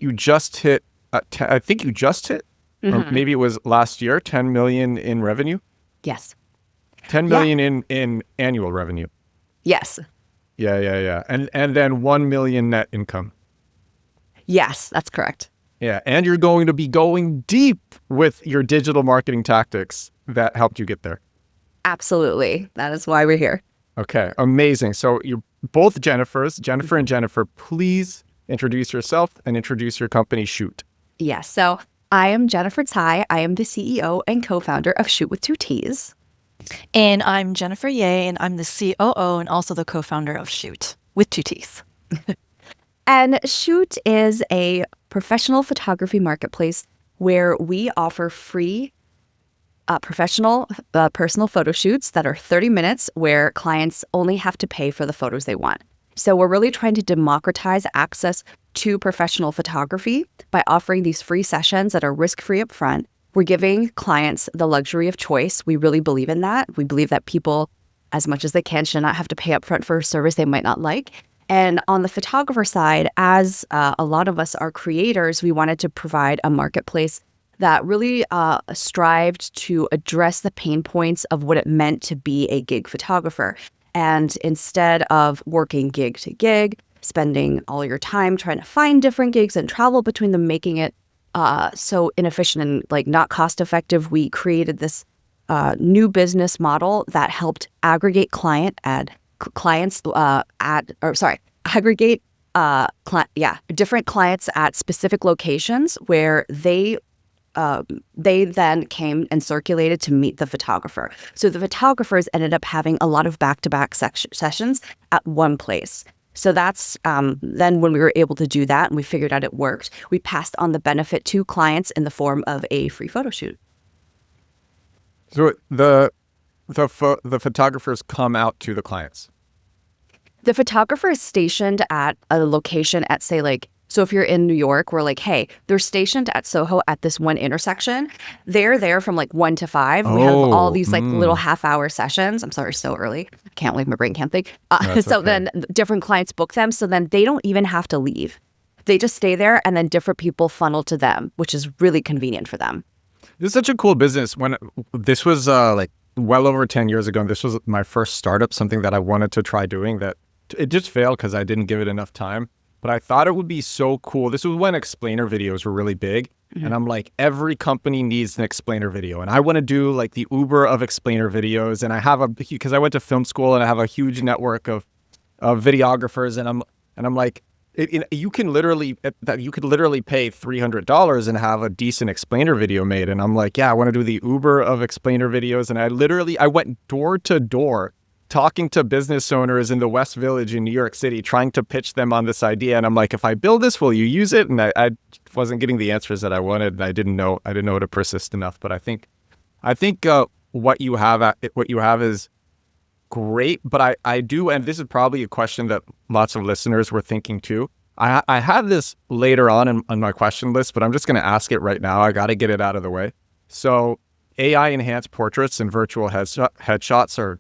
you just hit, I think you just hit, or maybe it was last year, 10 million in revenue. Yes. 10 million in annual revenue. Yes. Yeah. And then 1 million net income. Yes, that's correct. Yeah. And you're going to be going deep with your digital marketing tactics that helped you get there. Absolutely. That is why we're here. Okay. Amazing. So you're both Jennifers. Jennifer and Jennifer, please introduce yourself and introduce your company, Shoot. Yes. So I am Jennifer Tai. I am the CEO and co-founder of Shoot with 2 T's. And I'm Jennifer Ye, and I'm the COO and also the co-founder of Shoot with 2 T's. And Shoot is a professional photography marketplace where we offer free professional personal photo shoots that are 30 minutes where clients only have to pay for the photos they want. So we're really trying to democratize access to professional photography by offering these free sessions that are risk-free up front. We're giving clients the luxury of choice. We really believe in that. We believe that people, as much as they can, should not have to pay up front for a service they might not like. And on the photographer side, as a lot of us are creators, we wanted to provide a marketplace that really strived to address the pain points of what it meant to be a gig photographer. And instead of working gig to gig, spending all your time trying to find different gigs and travel between them, making it so inefficient and like not cost effective, we created this new business model that helped aggregate different clients at specific locations where they then came and circulated to meet the photographer. So the photographers ended up having a lot of back-to-back sessions at one place. So that's then when we were able to do that and we figured out it worked, we passed on the benefit to clients in the form of a free photo shoot. So the photographers come out to the clients? The photographer is stationed at a location at, say, like, so if you're in New York, we're like, hey, they're stationed at Soho at this one intersection. They're there from like 1 to 5. We have all these like little half-hour sessions. I'm sorry, so early. I can't believe my brain can't think. Then different clients book them. So then they don't even have to leave. They just stay there and then different people funnel to them, which is really convenient for them. This is such a cool business. When this was like well over 10 years ago, and this was my first startup, something that I wanted to try doing that it just failed because I didn't give it enough time. But I thought it would be so cool. This was when explainer videos were really big. And I'm like, every company needs an explainer video. And I want to do like the Uber of explainer videos. And I have because I went to film school and I have a huge network of videographers. And I'm like, you could literally pay $300 and have a decent explainer video made. And I'm like, yeah, I want to do the Uber of explainer videos. And I went door to door talking to business owners in the West Village in New York City, trying to pitch them on this idea. And I'm like, if I build this, will you use it? And I wasn't getting the answers that I wanted. And I didn't know to persist enough. But I think what you have is great. But I do, and this is probably a question that lots of listeners were thinking too. I have this later on my question list, but I'm just going to ask it right now. I got to get it out of the way. So AI enhanced portraits and virtual headshots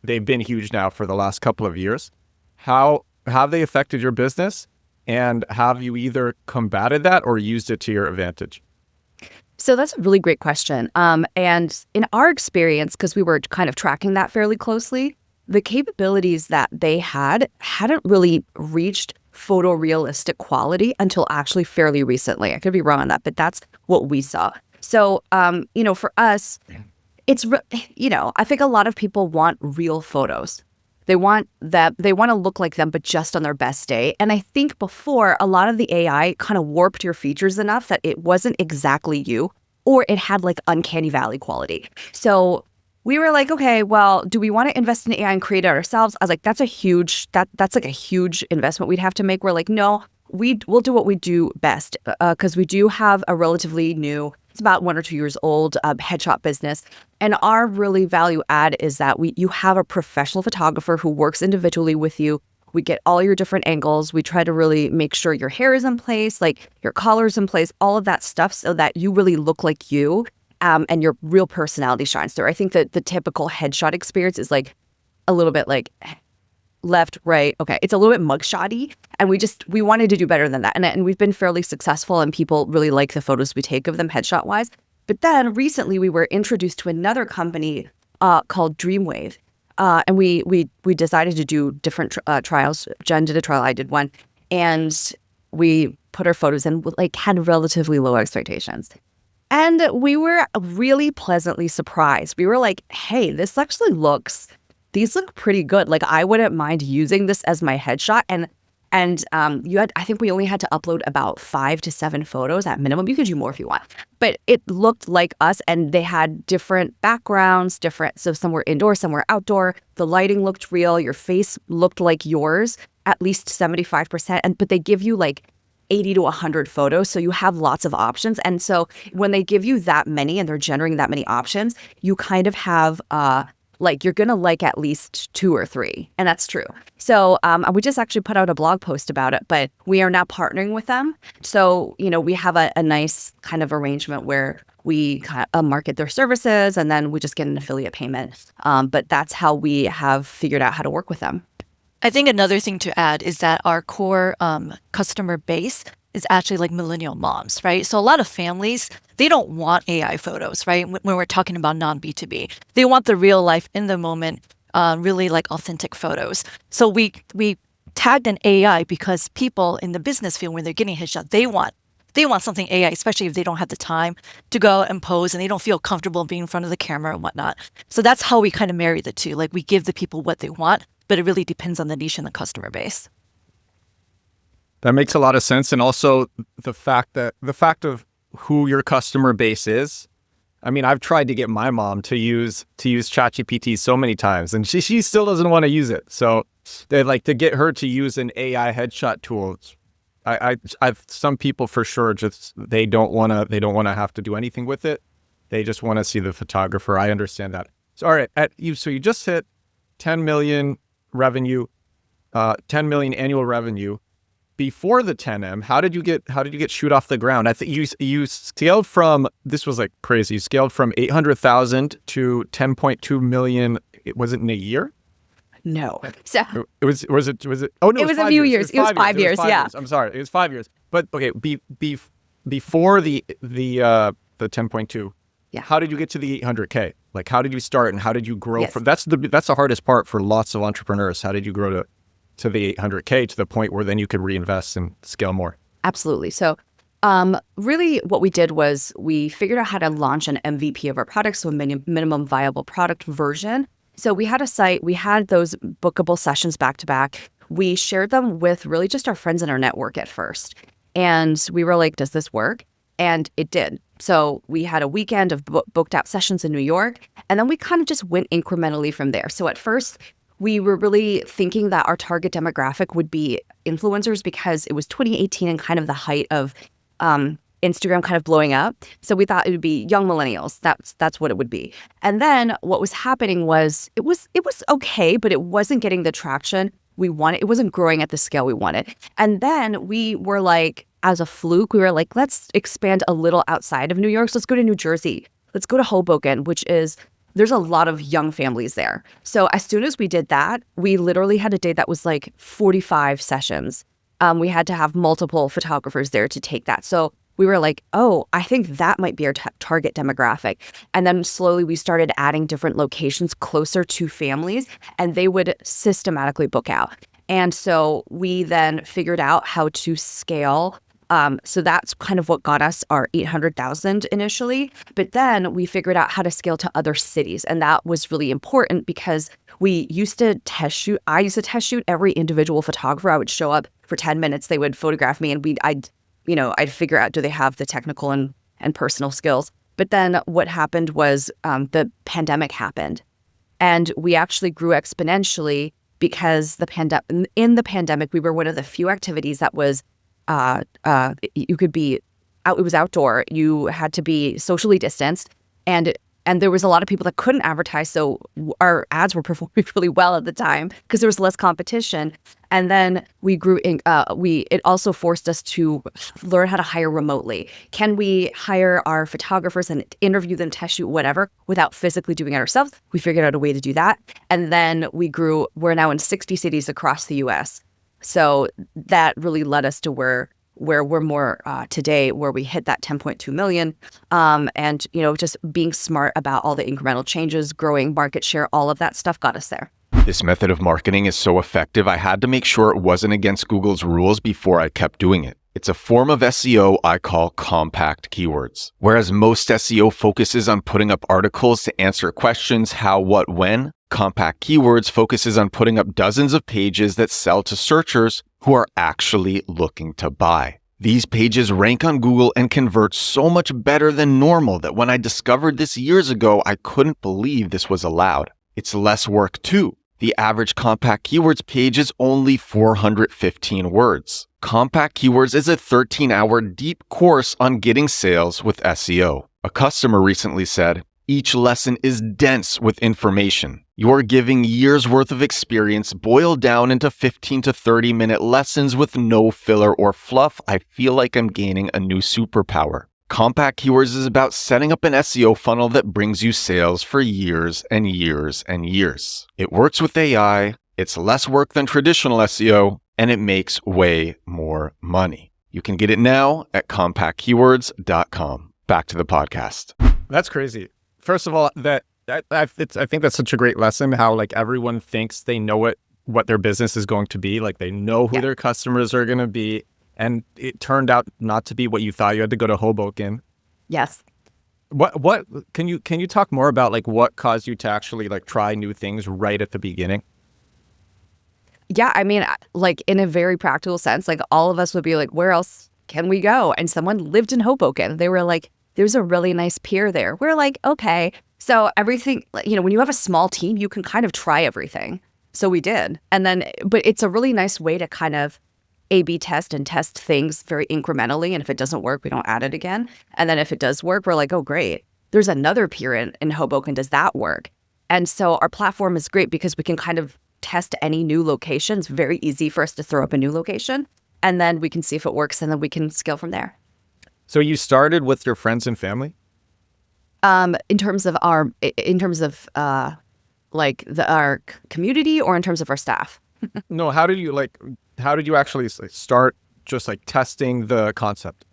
they've been huge now for the last couple of years. How have they affected your business? And have you either combated that or used it to your advantage? So that's a really great question. And in our experience, because we were kind of tracking that fairly closely, the capabilities that they hadn't really reached photorealistic quality until actually fairly recently. I could be wrong on that, but that's what we saw. So, for us, it's, I think a lot of people want real photos. They want to look like them, but just on their best day. And I think before, a lot of the AI kind of warped your features enough that it wasn't exactly you, or it had like uncanny valley quality. So we were like, okay, well, do we want to invest in AI and create it ourselves? I was like, that's like a huge investment we'd have to make. We're like, no, we'll do what we do best, because we do have a relatively new, it's about 1 or 2 years old, headshot business. And our really value add is that you have a professional photographer who works individually with you. We get all your different angles. We try to really make sure your hair is in place, like your collar's in place, all of that stuff, so that you really look like you, and your real personality shines through. I think that the typical headshot experience is like a little bit like left, right. Okay. It's a little bit mugshotty. And we wanted to do better than that. And we've been fairly successful and people really like the photos we take of them headshot wise. But then recently we were introduced to another company called Dreamwave. And we decided to do different trials. Jen did a trial, I did one. And we put our photos in, like had relatively low expectations. And we were really pleasantly surprised. We were like, hey, these look pretty good. Like I wouldn't mind using this as my headshot. And I think we only had to upload about 5 to 7 photos at minimum. You could do more if you want, but it looked like us, and they had different backgrounds, so some were indoor, some were outdoor. The lighting looked real. Your face looked like yours, at least 75%. But they give you like 80 to 100 photos. So you have lots of options. And so when they give you that many and they're generating that many options, you kind of have, you're going to like at least 2 or 3. And that's true. So we just actually put out a blog post about it, but we are now partnering with them. So, we have a nice kind of arrangement where we market their services and then we just get an affiliate payment. But that's how we have figured out how to work with them. I think another thing to add is that our core customer base is actually like millennial moms, right? So a lot of families, they don't want AI photos, right? When we're talking about non-B2B, they want the real life in the moment, really like authentic photos. So we tagged an AI because people in the business field, when they're getting headshot, they want something AI, especially if they don't have the time to go and pose and they don't feel comfortable being in front of the camera and whatnot. So that's how we kind of marry the two. Like we give the people what they want, but it really depends on the niche and the customer base. That makes a lot of sense. And also the fact of who your customer base is. I mean, I've tried to get my mom to use ChatGPT so many times and she still doesn't want to use it. So they like to get her to use an AI headshot tool. I've some people for sure just they don't want to have to do anything with it. They just want to see the photographer. I understand that. So all right, so you just hit 10 million revenue, 10 million annual revenue. Before the 10M, how did you get shoot off the ground? I think you scaled from, this was like crazy. You scaled from 800,000 to 10.2 million. Was it in a year? No. So was it? Oh no, it was a few years. It was 5 years. Yeah. I'm sorry. It was 5 years. But okay, before the 10.2. Yeah. How did you get to the 800K? Like, how did you start and how did you grow Yes. from? That's the hardest part for lots of entrepreneurs. How did you grow to the 800K to the point where then you could reinvest and scale more? Absolutely. So really what we did was we figured out how to launch an MVP of our product, so a minimum viable product version. So we had a site, we had those bookable sessions back to back. We shared them with really just our friends in our network at first. And we were like, does this work? And it did. So we had a weekend of booked out sessions in New York, and then we kind of just went incrementally from there. So at first, we were really thinking that our target demographic would be influencers because it was 2018 and kind of the height of Instagram kind of blowing up. So we thought it would be young millennials. That's what it would be. And then what was happening was it was okay, but it wasn't getting the traction we wanted. It wasn't growing at the scale we wanted. And then we were like, as a fluke, we were like, let's expand a little outside of New York. So let's go to New Jersey. Let's go to Hoboken, there's a lot of young families there. So as soon as we did that, we literally had a day that was like 45 sessions. We had to have multiple photographers there to take that. So we were like, oh, I think that might be our target demographic. And then slowly we started adding different locations closer to families, and they would systematically book out. And so we then figured out how to scale. So that's kind of what got us our 800,000 initially. But then we figured out how to scale to other cities. And that was really important because we used to test shoot. I used to test shoot every individual photographer. I would show up for 10 minutes. They would photograph me and I'd figure out, do they have the technical and personal skills? But then what happened was the pandemic happened. And we actually grew exponentially because in the pandemic, we were one of the few activities that was you could be out. It was outdoor. You had to be socially distanced, and And there was a lot of people that couldn't advertise. So our ads were performing really well at the time because there was less competition. And then we grew in, it also forced us to learn how to hire remotely. Can we hire our photographers and interview them, test shoot, whatever, without physically doing it ourselves? We figured out a way to do that. And then we're now in 60 cities across the US. So that really led us to where we're more today, where we hit that 10.2 million. And, just being smart about all the incremental changes, growing market share, all of that stuff got us there. This method of marketing is so effective, I had to make sure it wasn't against Google's rules before I kept doing it. It's a form of SEO I call compact keywords. Whereas most SEO focuses on putting up articles to answer questions how, what, when, compact keywords focuses on putting up dozens of pages that sell to searchers who are actually looking to buy. These pages rank on Google and convert so much better than normal that when I discovered this years ago, I couldn't believe this was allowed. It's less work too. The average compact keywords page is only 415 words. Compact Keywords is a 13-hour deep course on getting sales with SEO. A customer recently said, "Each lesson is dense with information. You're giving years worth of experience boiled down into 15 to 30-minute lessons with no filler or fluff. I feel like I'm gaining a new superpower." Compact Keywords is about setting up an SEO funnel that brings you sales for years and years and years. It works with AI, it's less work than traditional SEO, and it makes way more money. You can get it now at compactkeywords.com. Back to the podcast. That's crazy. First of all, I think that's such a great lesson, how like everyone thinks they know what their business is going to be. Like they know who their customers are going to be. And it turned out not to be what you thought. You had to go to Hoboken. Yes. What can you talk more about, like what caused you to actually like try new things right at the beginning? Yeah, I mean, like in a very practical sense, like all of us would be like, where else can we go? And someone lived in Hoboken. They were like, there's a really nice pier there. We're like, okay. So everything, when you have a small team, you can kind of try everything. So we did. And then, but it's a really nice way to kind of A/B test and test things very incrementally. And if it doesn't work, we don't add it again. And then if it does work, we're like, oh, great. There's another pier in Hoboken. Does that work? And so our platform is great because we can kind of test any new location. It's very easy for us to throw up a new location. And then we can see if it works, and then we can scale from there. So you started with your friends and family? In terms of our community, or in terms of our staff? No, how did you actually start just like testing the concept?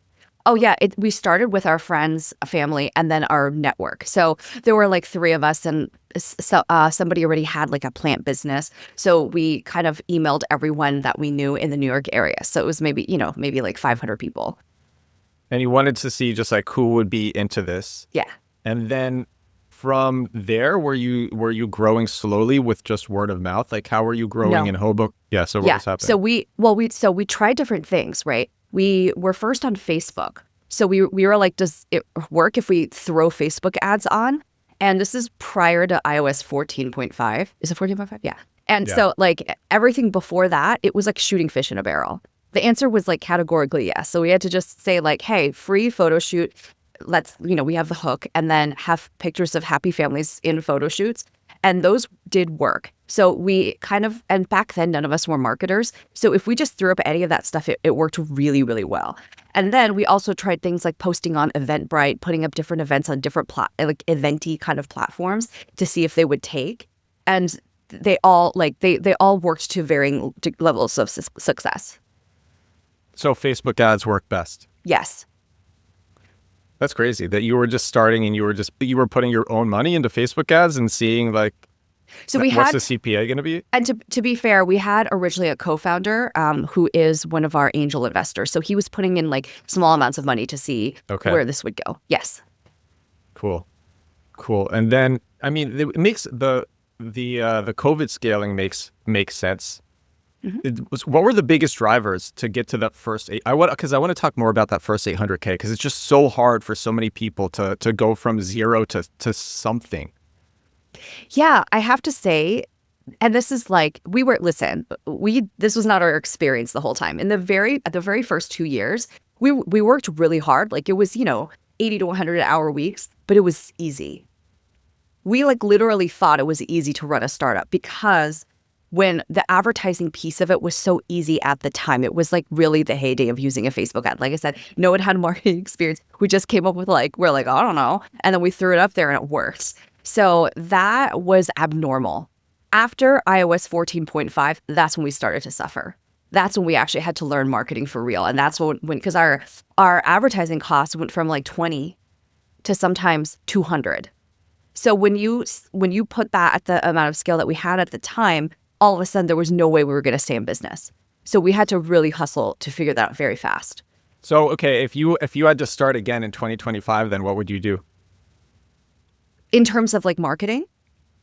Oh, yeah. We started with our friends, family, and then our network. So there were like 3 of us, and somebody already had like a plant business. So we kind of emailed everyone that we knew in the New York area. So it was maybe like 500 people. And you wanted to see just like who would be into this. Yeah. And then from there, were you growing slowly with just word of mouth? Like how were you growing in Hoboken? Yeah. So what was happening? So we tried different things, right? We were first on Facebook. So we were like, does it work if we throw Facebook ads on? And this is prior to iOS 14.5. Is it 14.5? Yeah. And so like everything before that, it was like shooting fish in a barrel. The answer was like categorically yes. So we had to just say like, hey, free photo shoot. Let's, we have the hook, and then have pictures of happy families in photo shoots. And those did work. So we kind of, and back then, none of us were marketers. So if we just threw up any of that stuff, it worked really, really well. And then we also tried things like posting on Eventbrite, putting up different events on different like eventy kind of platforms to see if they would take. And they all they all worked to varying levels of success. So Facebook ads work best. Yes. That's crazy that you were just starting and you were putting your own money into Facebook ads and seeing like, so what's the CPA going to be? And to be fair, we had originally a co-founder who is one of our angel investors. So he was putting in like small amounts of money to see where this would go. Yes. Cool. And then, I mean, it makes the COVID scaling makes sense. Mm-hmm. What were the biggest drivers to get to that first because I want to talk more about that first 800K, because it's just so hard for so many people to go from zero to something. Yeah, I have to say, and this is like, this was not our experience the whole time. At the very first 2 years, we worked really hard. Like it was, 80 to 100 hour weeks, but it was easy. We like literally thought it was easy to run a startup because when the advertising piece of it was so easy at the time, it was like really the heyday of using a Facebook ad. Like I said, no one had marketing experience. We just came up with we're like, I don't know. And then we threw it up there and it works. So that was abnormal. After iOS 14.5, that's when we started to suffer. That's when we actually had to learn marketing for real. And that's when because our advertising costs went from like 20 to sometimes 200. So when you put that at the amount of scale that we had at the time, all of a sudden there was no way we were going to stay in business. So we had to really hustle to figure that out very fast. So, okay, if you had to start again in 2025, then what would you do? In terms of like marketing?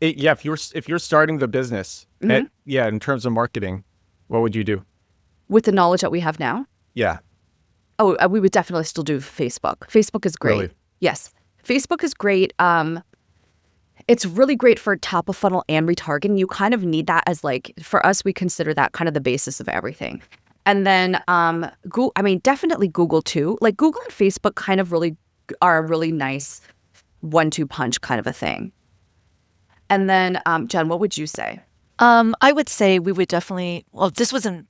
If you're starting the business, in terms of marketing, what would you do? With the knowledge that we have now? Yeah. Oh, we would definitely still do Facebook. Facebook is great. Really? Yes. Facebook is great. It's really great for top of funnel and retargeting. You kind of need that as like, for us, we consider that kind of the basis of everything. And then Google, definitely Google too. Like Google and Facebook kind of really are a really nice 1-2 punch kind of a thing. And then Jen, what would you say? I would say we would definitely, well, this wasn't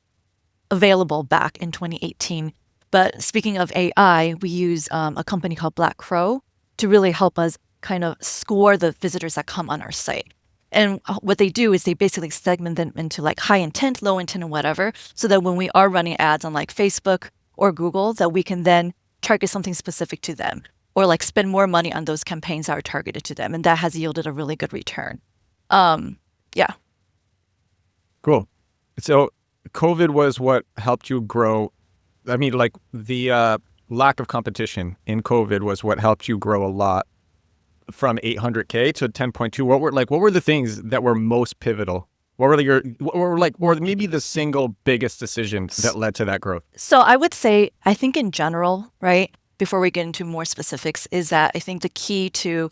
available back in 2018, but speaking of AI, we use a company called Black Crow to really help us kind of score the visitors that come on our site. And what they do is they basically segment them into like high intent, low intent, and whatever, so that when we are running ads on like Facebook or Google, that we can then target something specific to them or like spend more money on those campaigns that are targeted to them. And that has yielded a really good return. Yeah. Cool. So COVID was what helped you grow. I mean, like the lack of competition in COVID was what helped you grow a lot from 800K to 10.2. What were the things that were most pivotal? What were maybe the single biggest decision that led to that growth? So I would say, I think in general, right, before we get into more specifics, is that I think the key to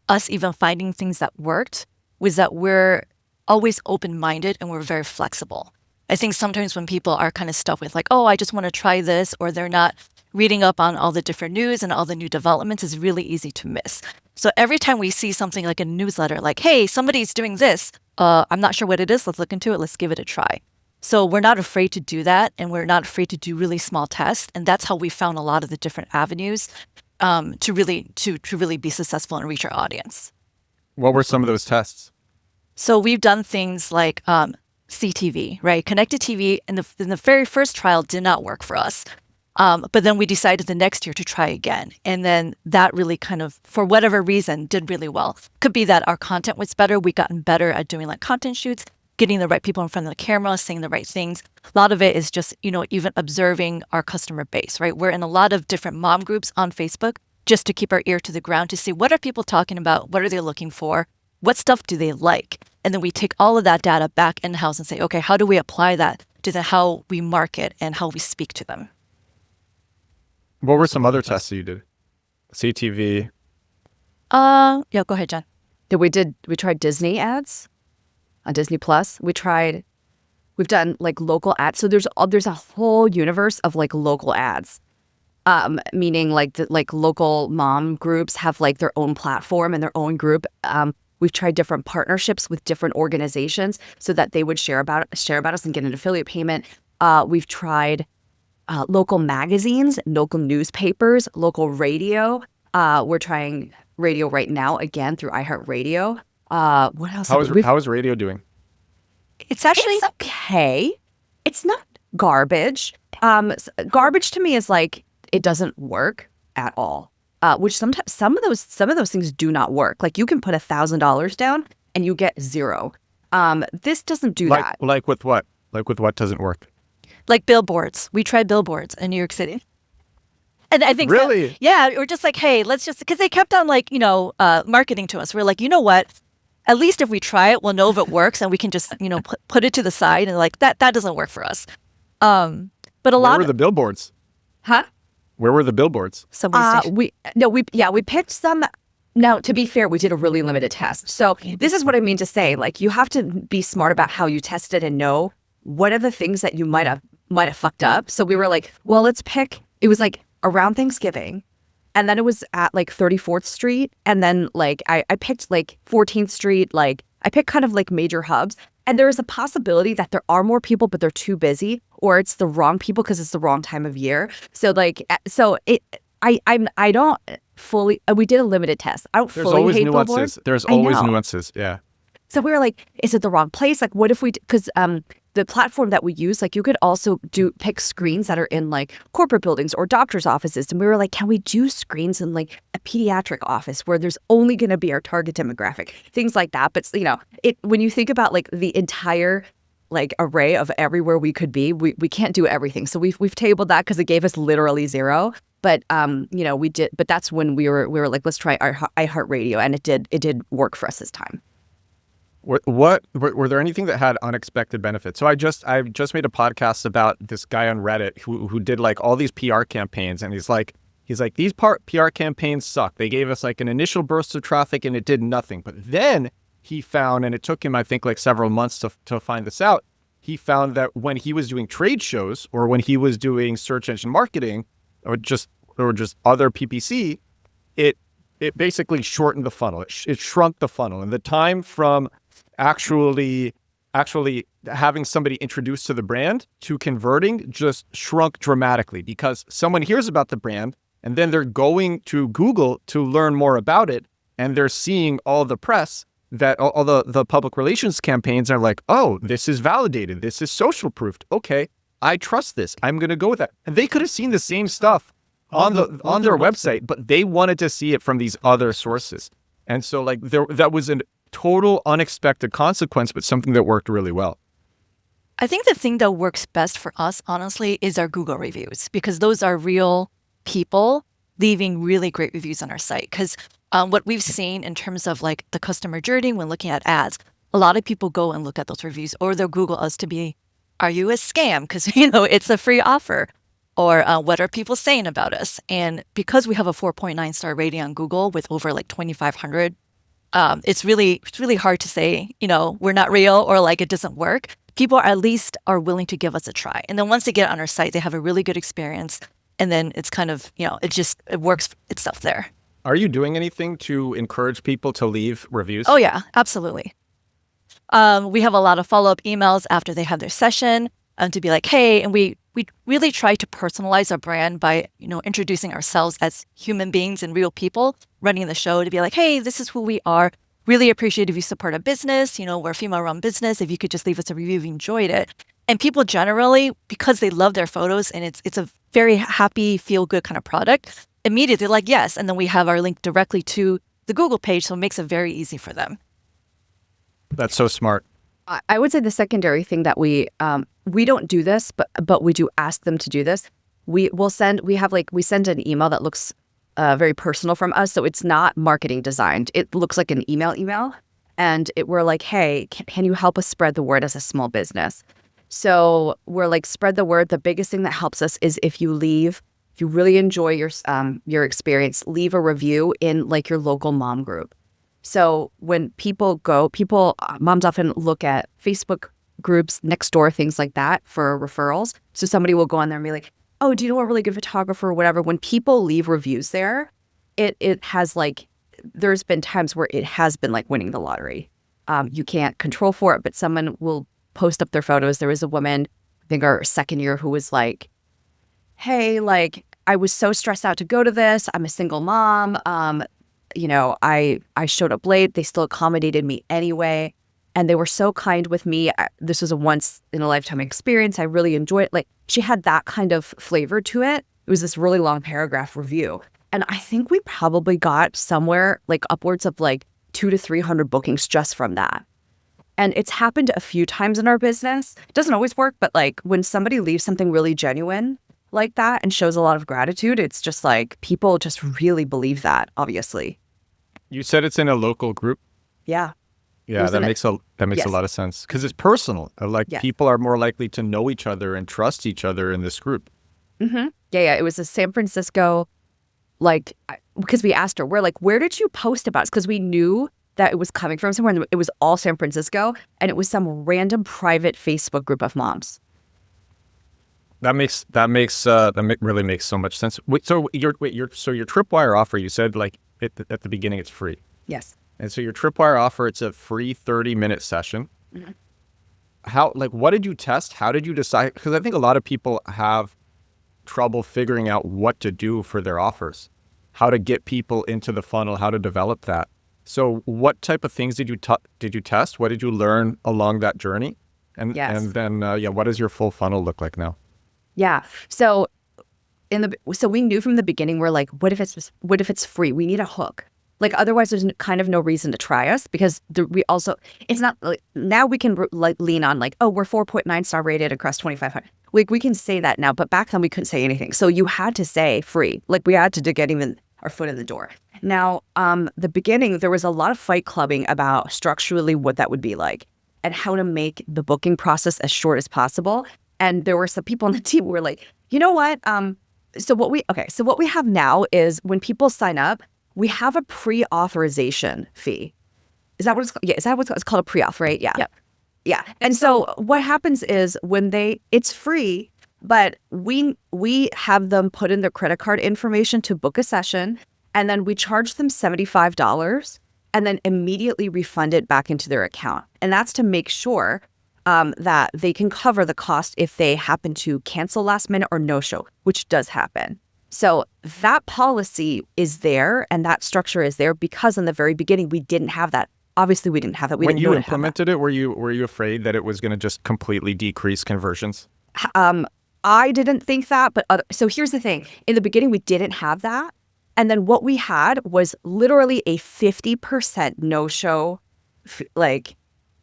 us even finding things that worked was that we're always open-minded and we're very flexible. I think sometimes when people are kind of stuck with like, oh, I just want to try this, or they're not reading up on all the different news and all the new developments, is really easy to miss. So every time we see something like a newsletter, like, hey, somebody's doing this, I'm not sure what it is, let's look into it, let's give it a try. So we're not afraid to do that, and we're not afraid to do really small tests. And that's how we found a lot of the different avenues to really be successful and reach our audience. What were some of those tests? So we've done things like CTV, right? Connected TV in the very first trial did not work for us. But then we decided the next year to try again. And then that really kind of, for whatever reason, did really well. Could be that our content was better. We gotten better at doing like content shoots, getting the right people in front of the camera, saying the right things. A lot of it is just, even observing our customer base, right? We're in a lot of different mom groups on Facebook just to keep our ear to the ground to see what are people talking about? What are they looking for? What stuff do they like? And then we take all of that data back in-house and say, okay, how do we apply that to how we market and how we speak to them? What were some other tests that you did? CTV? Yeah, go ahead, Jen. We tried Disney ads on Disney Plus. We've done like local ads. So there's a whole universe of like local ads. Meaning like local mom groups have like their own platform and their own group. We've tried different partnerships with different organizations so that they would share about us and get an affiliate payment. We've tried local magazines, local newspapers, local radio. We're trying radio right now again through iHeartRadio. What else? How is radio doing? It's actually okay. It's not garbage. Garbage to me is like it doesn't work at all. Which sometimes some of those things do not work. Like you can put $1,000 down and you get zero. This doesn't do that. Like with what? Like with what doesn't work? Like billboards. We tried billboards in New York City. And I think really, yeah, we're just like, hey, let's just, because they kept on like, marketing to us. We're like, you know what? At least if we try it, we'll know if it works, and we can just, put it to the side, and like that doesn't work for us. But where were the billboards? Huh? Where were the billboards? We picked some. Now, to be fair, we did a really limited test. So this is what I mean to say. Like, you have to be smart about how you test it and know what are the things that you might have fucked up. So we were like, well, let's pick. It was like around Thanksgiving. And then it was at like 34th Street. And then like I picked like 14th Street, like I picked kind of like major hubs. And there is a possibility that there are more people, but they're too busy, or it's the wrong people because it's the wrong time of year. So like, I don't fully, we did a limited test. I don't There's fully always hate nuances. billboards. There's I always know. nuances. Yeah. So we were like, is it the wrong place? Like, what if we, because the platform that we use, like you could also pick screens that are in like corporate buildings or doctor's offices. And we were like, can we do screens in like a pediatric office where there's only going to be our target demographic, things like that. But you know, when you think about like the entire like array of everywhere we could be, we can't do everything. So we've tabled that because it gave us literally zero. But you know, we did. But that's when we were like, let's try our iHeartRadio, and it did work for us this time. Were there anything that had unexpected benefits? So I just made a podcast about this guy on Reddit who did like all these PR campaigns, and he's like these PR campaigns suck. They gave us like an initial burst of traffic and it did nothing. But then he found, and it took him I think like several months to find this out. He found that when he was doing trade shows or when he was doing search engine marketing or just other PPC, it basically shortened the funnel. It shrunk the funnel, and the time from actually having somebody introduced to the brand to converting just shrunk dramatically, because someone hears about the brand and then they're going to Google to learn more about it, and they're seeing all the press that all the public relations campaigns are like, oh, this is validated, this is social proofed, okay, I trust this, I'm going to go with that. And they could have seen the same stuff on their website, but they wanted to see it from these other sources. And so like that was a total unexpected consequence, but something that worked really well. I think the thing that works best for us, honestly, is our Google reviews, because those are real people leaving really great reviews on our site. Because what we've seen in terms of like the customer journey when looking at ads, a lot of people go and look at those reviews, or they'll Google us to be, are you a scam? Because, you know, it's a free offer. Or what are people saying about us? And because we have a 4.9 star rating on Google with over like 2,500, it's really hard to say, you know, we're not real or like it doesn't work. People at least are willing to give us a try. And then once they get on our site, they have a really good experience. And then it's kind of, you know, it works itself there. Are you doing anything to encourage people to leave reviews? Oh, yeah, absolutely. We have a lot of follow-up emails after they have their session to be like, hey, and we really try to personalize our brand by, you know, introducing ourselves as human beings and real people running the show, to be like, hey, this is who we are. Really appreciate if you support our business. You know, we're a female-run business. If you could just leave us a review if you enjoyed it. And people generally, because they love their photos and it's a very happy, feel-good kind of product, immediately like, yes. And then we have our link directly to the Google page, so it makes it very easy for them. That's so smart. I would say the secondary thing that we don't do this, but we do ask them to do this. We send an email that looks very personal from us, so it's not marketing designed. It looks like an email, and we're like, hey, can you help us spread the word as a small business? So we're like, spread the word. The biggest thing that helps us is if you really enjoy your experience, leave a review in like your local mom group. So when moms often look at Facebook groups, Nextdoor, things like that for referrals. So somebody will go on there and be like, oh, do you know a really good photographer or whatever? When people leave reviews there, it has like, there's been times where it has been like winning the lottery. You can't control for it, but someone will post up their photos. There was a woman, I think our second year, who was like, hey, like, I was so stressed out to go to this. I'm a single mom. You know, I showed up late. They still accommodated me anyway. And they were so kind with me. This was a once in a lifetime experience. I really enjoyed it. Like, she had that kind of flavor to it. It was this really long paragraph review. And I think we probably got somewhere like upwards of like 200 to 300 bookings just from that. And it's happened a few times in our business. It doesn't always work, but like when somebody leaves something really genuine like that and shows a lot of gratitude, it's just like people just really believe that, obviously. You said it's in a local group? Yeah. Yeah, that makes a lot of sense, because it's personal. Like, yes. People are more likely to know each other and trust each other in this group. Mm-hmm. Yeah. It was a San Francisco, like, because we asked her, we're like, where did you post about us? Because we knew that it was coming from somewhere, and it was all San Francisco, and it was some random private Facebook group of moms. really makes so much sense. So your Tripwire offer, you said like at the beginning it's free. Yes. And so your Tripwire offer, it's a free 30-minute session. What did you test? How did you decide? Because I think a lot of people have trouble figuring out what to do for their offers, how to get people into the funnel, how to develop that. So what type of things did you test? What did you learn along that journey? And then what does your full funnel look like now? Yeah. So we knew from the beginning, we're like, what if it's free? We need a hook. Like, otherwise there's kind of no reason to try us, because it's not like, now we can lean on like, oh, we're 4.9 star rated across 2,500. We can say that now, but back then we couldn't say anything. So you had to say free. Like, we had to get even our foot in the door. Now, the beginning, there was a lot of fight clubbing about structurally what that would be like and how to make the booking process as short as possible. And there were some people on the team who were like, you know what? So what we have now is when people sign up, we have a pre-authorization fee. Is that what it's called? Yeah, is that what's called a pre-auth, right? Yeah. Yep. Yeah. And so what happens is it's free, but we have them put in their credit card information to book a session, and then we charge them $75 and then immediately refund it back into their account. And that's to make sure that they can cover the cost if they happen to cancel last minute or no show, which does happen. So that policy is there and that structure is there because in the very beginning, we didn't have that. Obviously, we didn't have that. When you implemented it, were you afraid that it was going to just completely decrease conversions? I didn't think that, but so here's the thing. In the beginning, we didn't have that. And then what we had was literally a 50% no-show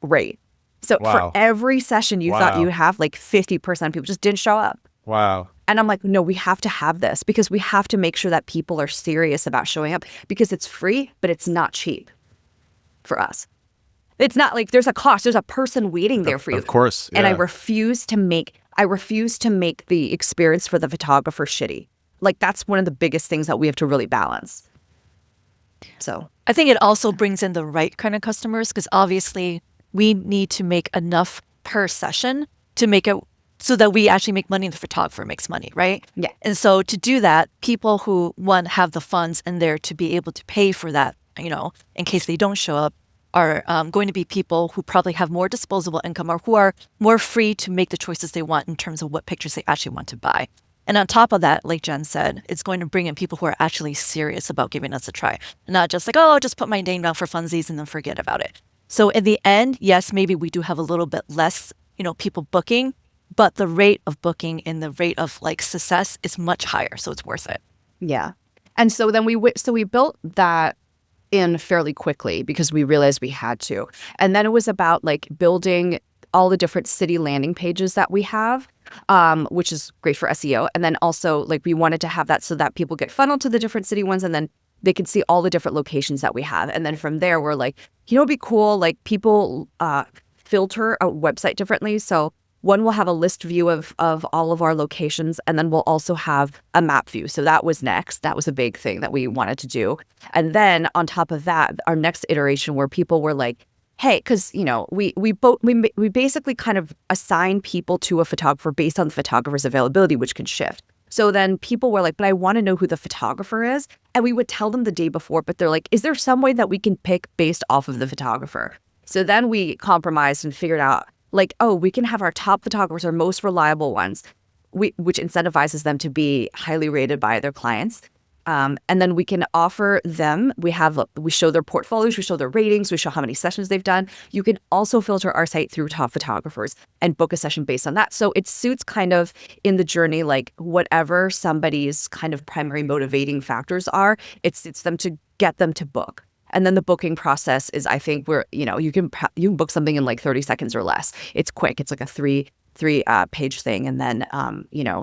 rate. So for every session you thought you have, like 50% of people just didn't show up. Wow. And I'm like, no, we have to have this because we have to make sure that people are serious about showing up, because it's free, but it's not cheap for us. It's not like there's a cost. There's a person waiting there for you. Of course. Yeah. And I refuse to make the experience for the photographer shitty. Like, that's one of the biggest things that we have to really balance. So I think it also brings in the right kind of customers, because obviously we need to make enough per session to make it so that we actually make money and the photographer makes money, right? Yeah. And so to do that, people who, one, have the funds and there to be able to pay for that, in case they don't show up, are going to be people who probably have more disposable income or who are more free to make the choices they want in terms of what pictures they actually want to buy. And on top of that, like Jen said, it's going to bring in people who are actually serious about giving us a try. Not just like, oh, I'll just put my name down for funsies and then forget about it. So in the end, yes, maybe we do have a little bit less, people booking, but the rate of booking and the rate of success is much higher. So it's worth it. Yeah. And so then we built that in fairly quickly because we realized we had to. And then it was about building all the different city landing pages that we have, which is great for SEO. And then also we wanted to have that so that people get funneled to the different city ones and then they can see all the different locations that we have. And then from there, we're like, it'd be cool. People filter a website differently. So one will have a list view of all of our locations, and then we'll also have a map view. So that was next. That was a big thing that we wanted to do. And then on top of that, our next iteration where people were like, hey, because, we basically kind of assign people to a photographer based on the photographer's availability, which can shift. So then people were like, but I want to know who the photographer is. And we would tell them the day before, but they're like, is there some way that we can pick based off of the photographer? So then we compromised and figured out we can have our top photographers, our most reliable ones, which incentivizes them to be highly rated by their clients. And then we can offer them, we show their portfolios, we show their ratings, we show how many sessions they've done. You can also filter our site through top photographers and book a session based on that. So it suits kind of in the journey, whatever somebody's kind of primary motivating factors are, it suits them to get them to book. And then the booking process is, I think, where, you can book something in 30 seconds or less. It's quick. It's like a three page thing. And then,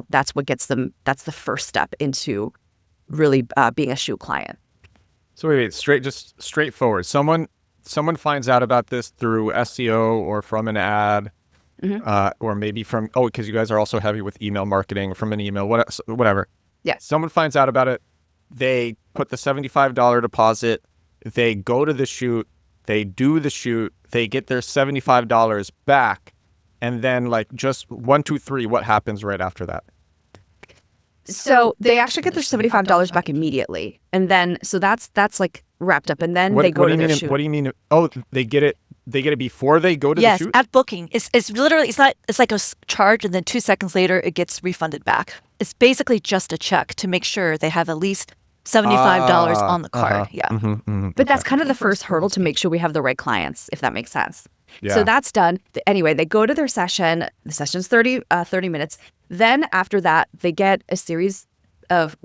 that's what gets them, that's the first step into really being a shoe client. So wait, straightforward. Someone finds out about this through SEO or from an ad, or maybe from, because you guys are also heavy with email marketing, from an email, whatever. Yeah. Someone finds out about it. They put the $75 deposit. They go to the shoot, they do the shoot, they get their $75 back, And then like just 1, 2, 3, what happens right after that? So they actually get their $75 back immediately. And then, so that's like wrapped up. And then they go to their shoot. What do you mean? Oh, they get it before they go to the shoot? Yes, at booking. It's literally, it's like a charge, and then 2 seconds later, it gets refunded back. It's basically just a check to make sure they have at least $75 on the card. Yeah. But that's kind of the first hurdle to make sure we have the right clients, if that makes sense. Yeah. So that's done. Anyway, they go to their session. The session's 30 minutes. Then after that, they get a series of,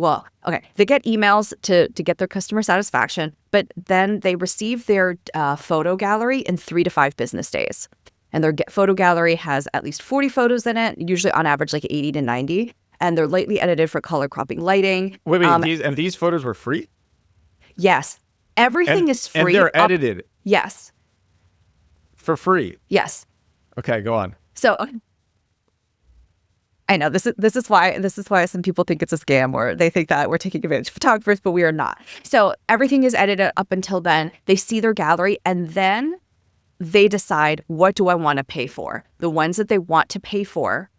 they get emails to get their customer satisfaction, but then they receive their photo gallery in 3 to 5 business days. And their photo gallery has at least 40 photos in it, usually on average like 80 to 90. And they're lightly edited for color cropping, lighting. Wait, these photos were free? Yes. Everything is free. And they're edited? Yes. For free? Yes. Okay, go on. So I know this is why some people think it's a scam, or they think that we're taking advantage of photographers, but we are not. So everything is edited up until then. They see their gallery, and then they decide, what do I want to pay for? The ones that they want to pay for,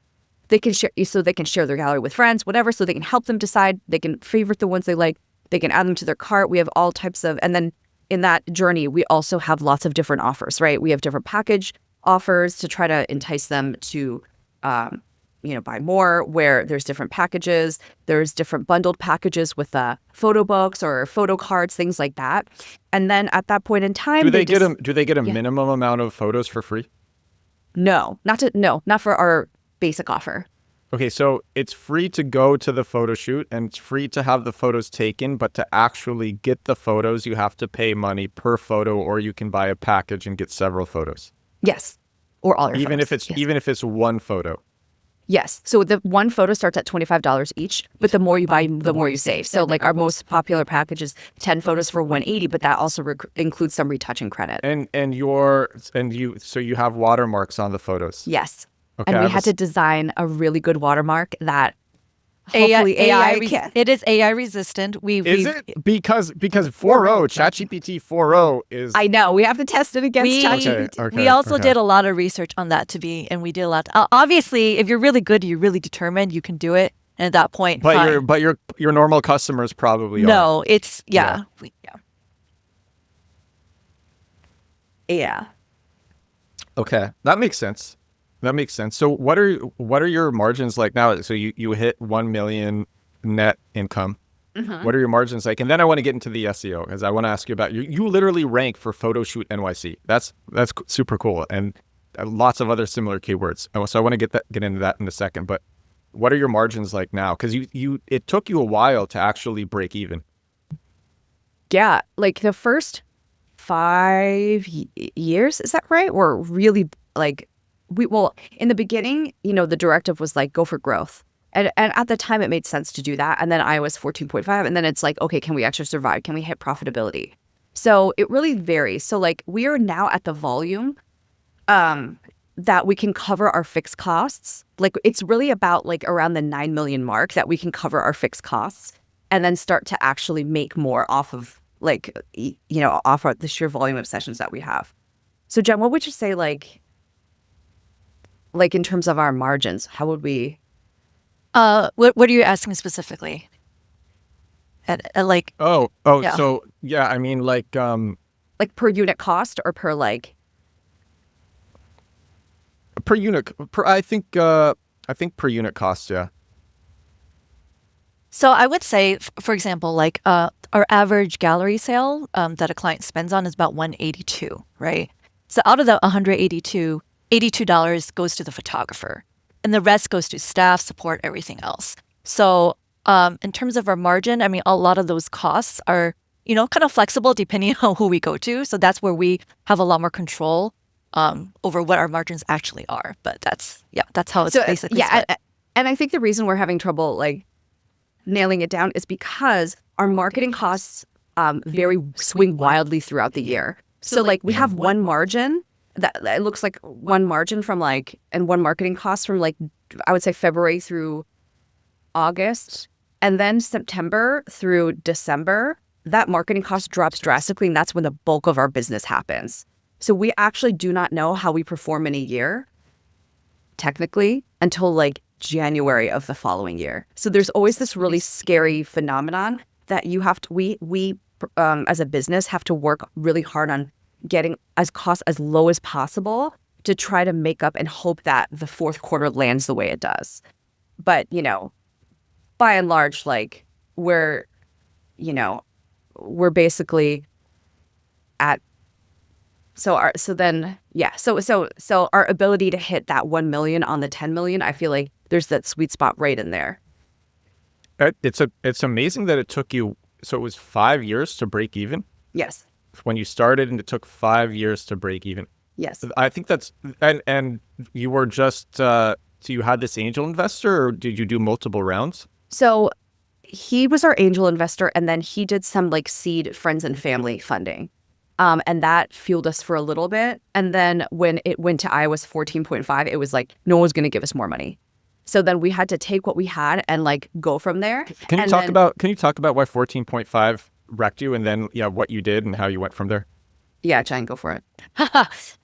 they can share, so they can share their gallery with friends, whatever, so they can help them decide. They can favorite the ones they like. They can add them to their cart. We have all types of, and then in that journey, we also have lots of different offers, right? We have different package offers to try to entice them to, buy more, where there's different packages. There's different bundled packages with photo books or photo cards, things like that. And then at that point in time, do they get a minimum amount of photos for free? No, not for our basic offer. Okay, so it's free to go to the photo shoot and it's free to have the photos taken, but to actually get the photos, you have to pay money per photo, or you can buy a package and get several photos. Yes, or all your even photos. Even if it's one photo. Yes. So the one photo starts at $25 each, but the more you buy, the more you save. So like our most popular package is 10 photos for $180, but that also includes some retouching credit. So you have watermarks on the photos. Yes. Okay, and we had to design a really good watermark that hopefully AI can. It is AI resistant. Is it? Because 4.0, ChatGPT 4.0 is... I know. We have to test it against ChatGPT. Okay, we also did a lot of research on that and we did a lot. Obviously, if you're really good, you're really determined, you can do it. And at that point, but your normal customers probably no, it's yeah. Okay, that makes sense. So what are your margins like now? So you hit 1 million net income. Mm-hmm. What are your margins like? And then I want to get into the SEO, because I want to ask you about you literally rank for Photo Shoot NYC. That's super cool, and lots of other similar keywords. So I want to get into that in a second. But what are your margins like now? Because it took you a while to actually break even. Yeah, like the first 5 years, is that right? Were really like. In the beginning, the directive was like, go for growth. And at the time, it made sense to do that. And then iOS 14.5. And then it's like, okay, can we actually survive? Can we hit profitability? So it really varies. So like we are now at the volume that we can cover our fixed costs. Like it's really about like around the 9 million mark that we can cover our fixed costs and then start to actually make more off of like, off of the sheer volume of sessions that we have. So Jen, what would you say like in terms of our margins, how would we? What are you asking specifically? At like. Yeah. So yeah, I mean like per unit cost or per like. Per unit, I think per unit cost, yeah. So I would say, for example, like our average gallery sale that a client spends on is about $182, right? So out of the $182. $82 goes to the photographer, and the rest goes to staff, support, everything else. So in terms of our margin, I mean, a lot of those costs are, kind of flexible depending on who we go to. So that's where we have a lot more control over what our margins actually are. But that's how it's basically split. And I think the reason we're having trouble like nailing it down is because our marketing costs swing wildly throughout the year. So like we have one margin that it looks like one margin from like, and one marketing cost from like, I would say February through August, and then September through December, that marketing cost drops drastically, and that's when the bulk of our business happens. So we actually do not know how we perform in a year technically until like January of the following year. So there's always this really scary phenomenon that you have to, we as a business have to work really hard on getting cost as low as possible to try to make up and hope that the fourth quarter lands the way it does. But, you know, by and large, like we're basically at, so our ability to hit that 1 million on the 10 million, I feel like there's that sweet spot right in there. It's amazing that it took you, so it was 5 years to break even? Yes. When you started, and it took 5 years to break even. Yes. I think that's, and you were just, so you had this angel investor, or did you do multiple rounds? So he was our angel investor, and then he did some like seed friends and family funding. And that fueled us for a little bit. And then when it went to iOS 14.5, it was like, no one's going to give us more money. So then we had to take what we had and like go from there. Can you talk about why 14.5 wrecked you, and then what you did and how you went from there? Yeah, Jen, go for it.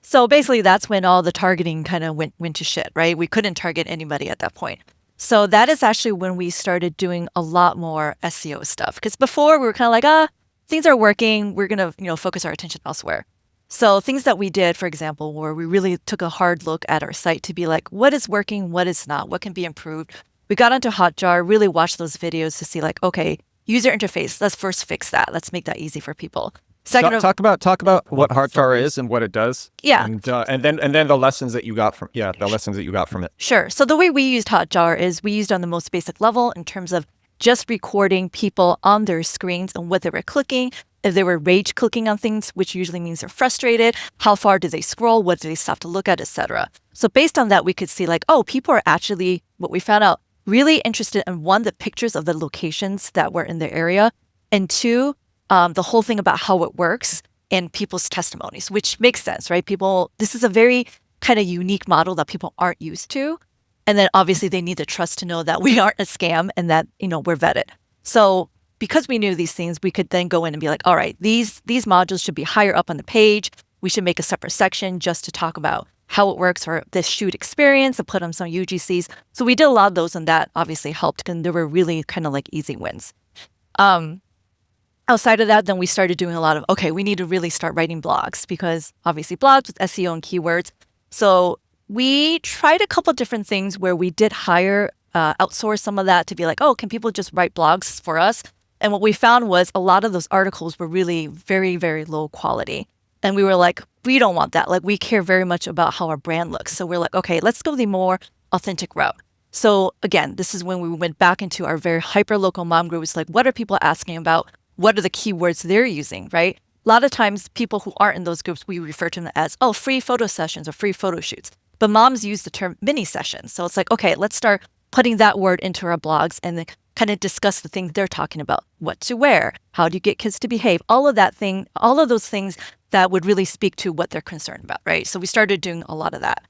So basically that's when all the targeting kind of went to shit, right? We couldn't target anybody at that point. So that is actually when we started doing a lot more SEO stuff. Because before we were kind of like, things are working, we're going to, focus our attention elsewhere. So things that we did, for example, where we really took a hard look at our site to be like, what is working, what is not, what can be improved. We got onto Hotjar, really watched those videos to see like, okay, user interface, let's first fix that. Let's make that easy for people. Second, talk about what Hotjar is and what it does. Yeah. And then the lessons that you got from it. Sure. So the way we used Hotjar is we used on the most basic level in terms of just recording people on their screens and what they were clicking, if they were rage clicking on things, which usually means they're frustrated, how far did they scroll, what did they stop to look at, etc. So based on that, we could see like, people are actually, what we found out, really interested in one, the pictures of the locations that were in their area, and two, the whole thing about how it works and people's testimonies, which makes sense, right? This is a very kind of unique model that people aren't used to. And then obviously they need the trust to know that we aren't a scam and that, we're vetted. So because we knew these things, we could then go in and be like, all right, these modules should be higher up on the page. We should make a separate section just to talk about how it works, or this shoot experience, and put on some UGCs. So we did a lot of those, and that obviously helped, because there were really kind of like easy wins. Outside of that, then we started doing a lot of, we need to really start writing blogs, because obviously blogs with SEO and keywords. So we tried a couple different things where we did outsource some of that to be like, can people just write blogs for us? And what we found was a lot of those articles were really very, very low quality. And we were like, we don't want that. Like, we care very much about how our brand looks. So we're like, let's go the more authentic route. So again, this is when we went back into our very hyper-local mom groups, like, what are people asking about? What are the keywords they're using, right? A lot of times people who aren't in those groups, we refer to them as, free photo sessions or free photo shoots. But moms use the term mini sessions. So it's like, let's start putting that word into our blogs and then kind of discuss the things they're talking about. What to wear, how do you get kids to behave, all of those things that would really speak to what they're concerned about, right? So we started doing a lot of that.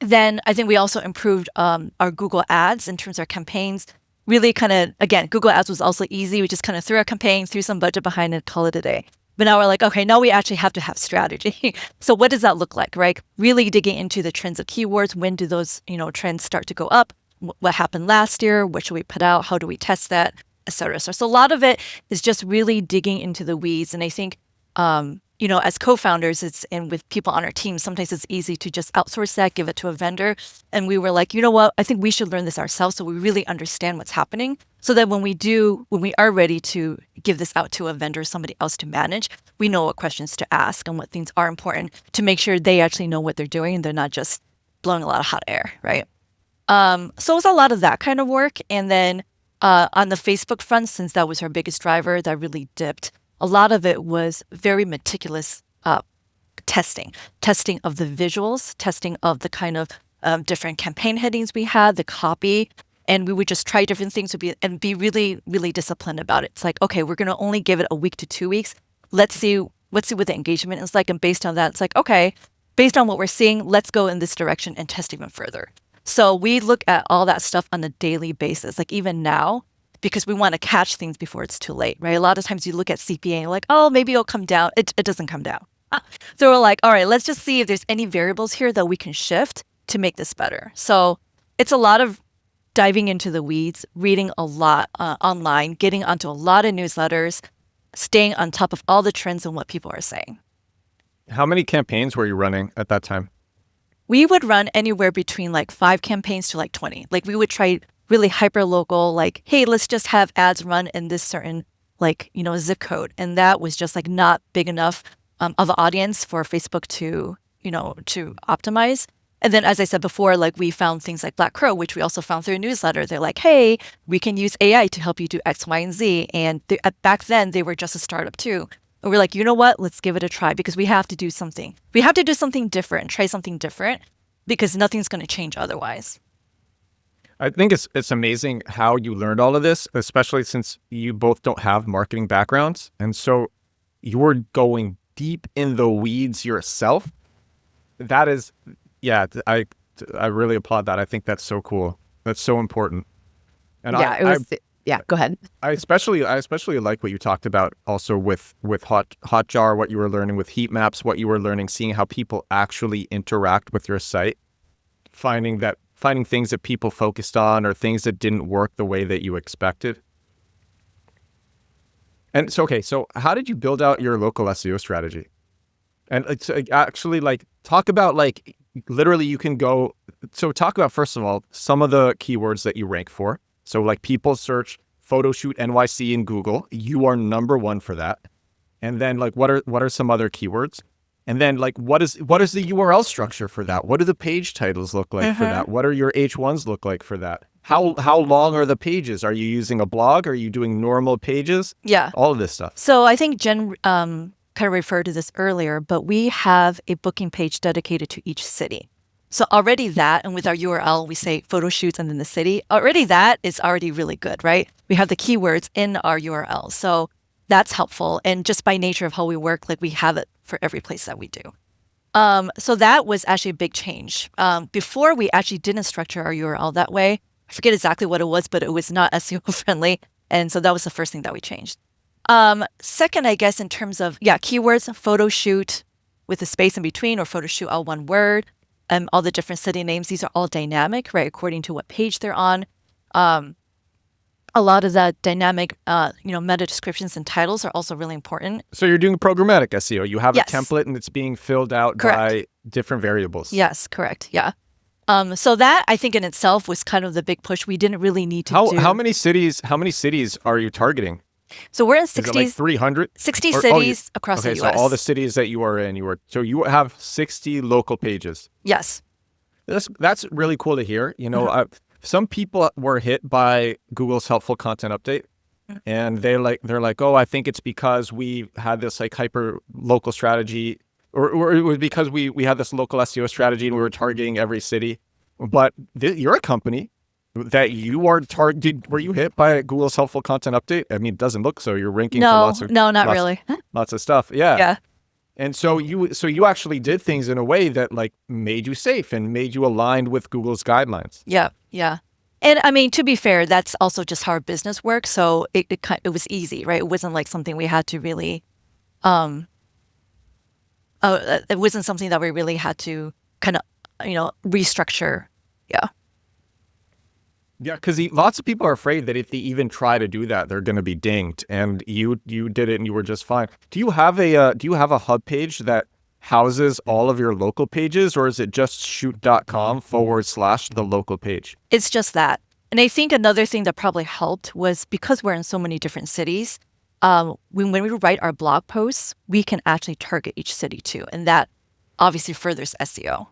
Then I think we also improved our Google Ads in terms of our campaigns. Really kind of, again, Google Ads was also easy. We just kind of threw a campaign, threw some budget behind it, call it a day. But now we're like, now we actually have to have strategy. So what does that look like, right? Really digging into the trends of keywords. When do those, trends start to go up? What happened last year? What should we put out? How do we test that? Et cetera. So a lot of it is just really digging into the weeds. And I think, as co-founders, and with people on our team, sometimes it's easy to just outsource that, give it to a vendor. And we were like, you know what? I think we should learn this ourselves so we really understand what's happening. So that when we are ready to give this out to a vendor, somebody else to manage, we know what questions to ask and what things are important to make sure they actually know what they're doing and they're not just blowing a lot of hot air, right? So it was a lot of that kind of work. And then on the Facebook front, since that was our biggest driver, that really dipped. A lot of it was very meticulous testing of the visuals, testing of the kind of different campaign headings we had, the copy. And we would just try different things and be really, really disciplined about it. It's like, we're going to only give it a week to 2 weeks. Let's see what the engagement is like. And based on that, it's like, based on what we're seeing, let's go in this direction and test even further. So we look at all that stuff on a daily basis, like even now, because we want to catch things before it's too late, right? A lot of times you look at CPA and you're like, maybe it'll come down. It doesn't come down. So we're like, all right, let's just see if there's any variables here that we can shift to make this better. So it's a lot of diving into the weeds, reading a lot online, getting onto a lot of newsletters, staying on top of all the trends and what people are saying. How many campaigns were you running at that time? We would run anywhere between like 5 campaigns to like 20. Like we would try really hyper local, like, hey, let's just have ads run in this certain zip code. And that was just like not big enough of an audience for Facebook to optimize. And then, as I said before, like we found things like Black Crow, which we also found through a newsletter. They're like, hey, we can use AI to help you do X, Y, and Z. And back then they were just a startup too. And we're like, you know what? Let's give it a try because we have to do something. We have to do something different, try something different because nothing's going to change otherwise. I think it's amazing how you learned all of this, especially since you both don't have marketing backgrounds. And so you're going deep in the weeds yourself. That is, yeah, I really applaud that. I think that's so cool. That's so important. And go ahead. I especially like what you talked about also with Hotjar, what you were learning with heat maps, what you were learning, seeing how people actually interact with your site, finding things that people focused on or things that didn't work the way that you expected. And so, okay, so how did you build out your local SEO strategy? And it's actually talk about literally you can go, so talk about first of all, some of the keywords that you rank for. So like people search photo shoot NYC in Google, you are number 1 for that. And then what are some other keywords? And then what is the URL structure for that? What do the page titles look like for that? What are your H1s look like for that? How long are the pages? Are you using a blog? Are you doing normal pages? Yeah. All of this stuff. So I think Jen kind of referred to this earlier, but we have a booking page dedicated to each city. So already that, and with our URL, we say photo shoots and then the city, already that is already really good, right? We have the keywords in our URL. So that's helpful. And just by nature of how we work, we have it for every place that we do. So that was actually a big change. Before we actually didn't structure our URL that way. I forget exactly what it was, but it was not SEO friendly. And so that was the first thing that we changed. Second, I guess in terms of, keywords, photo shoot with a space in between or photo shoot all one word, all the different city names, these are all dynamic, right? According to what page they're on. A lot of that dynamic, meta descriptions and titles are also really important. So you're doing programmatic SEO. You have a template and it's being filled out by different variables. Yes, correct. Yeah. So that I think in itself was kind of the big push. We didn't really need to do. How many cities are you targeting? So we're in 60s. Is it 300? 60 cities across the US. So all the cities that you are in, so you have 60 local pages. Yes. That's really cool to hear. Some people were hit by Google's helpful content update, and they're like, oh, I think it's because we had this hyper local strategy, or it was because we had this local SEO strategy and we were targeting every city. But you're a company that you are targeted. Were you hit by Google's helpful content update? I mean, it doesn't look so. You're ranking for lots of really. Lots of stuff. Yeah. Yeah. And so you actually did things in a way that made you safe and made you aligned with Google's guidelines. Yeah. Yeah. And I mean, to be fair, that's also just how our business works. So it was easy, right? It wasn't like something we had to really, it wasn't something that we really had to kind of, restructure. Yeah. Yeah, because lots of people are afraid that if they even try to do that, they're going to be dinged. And you did it, and you were just fine. Do you have a hub page that houses all of your local pages, or is it just shoot.com/the local page? It's just that. And I think another thing that probably helped was because we're in so many different cities. When we write our blog posts, we can actually target each city too, and that obviously furthers SEO.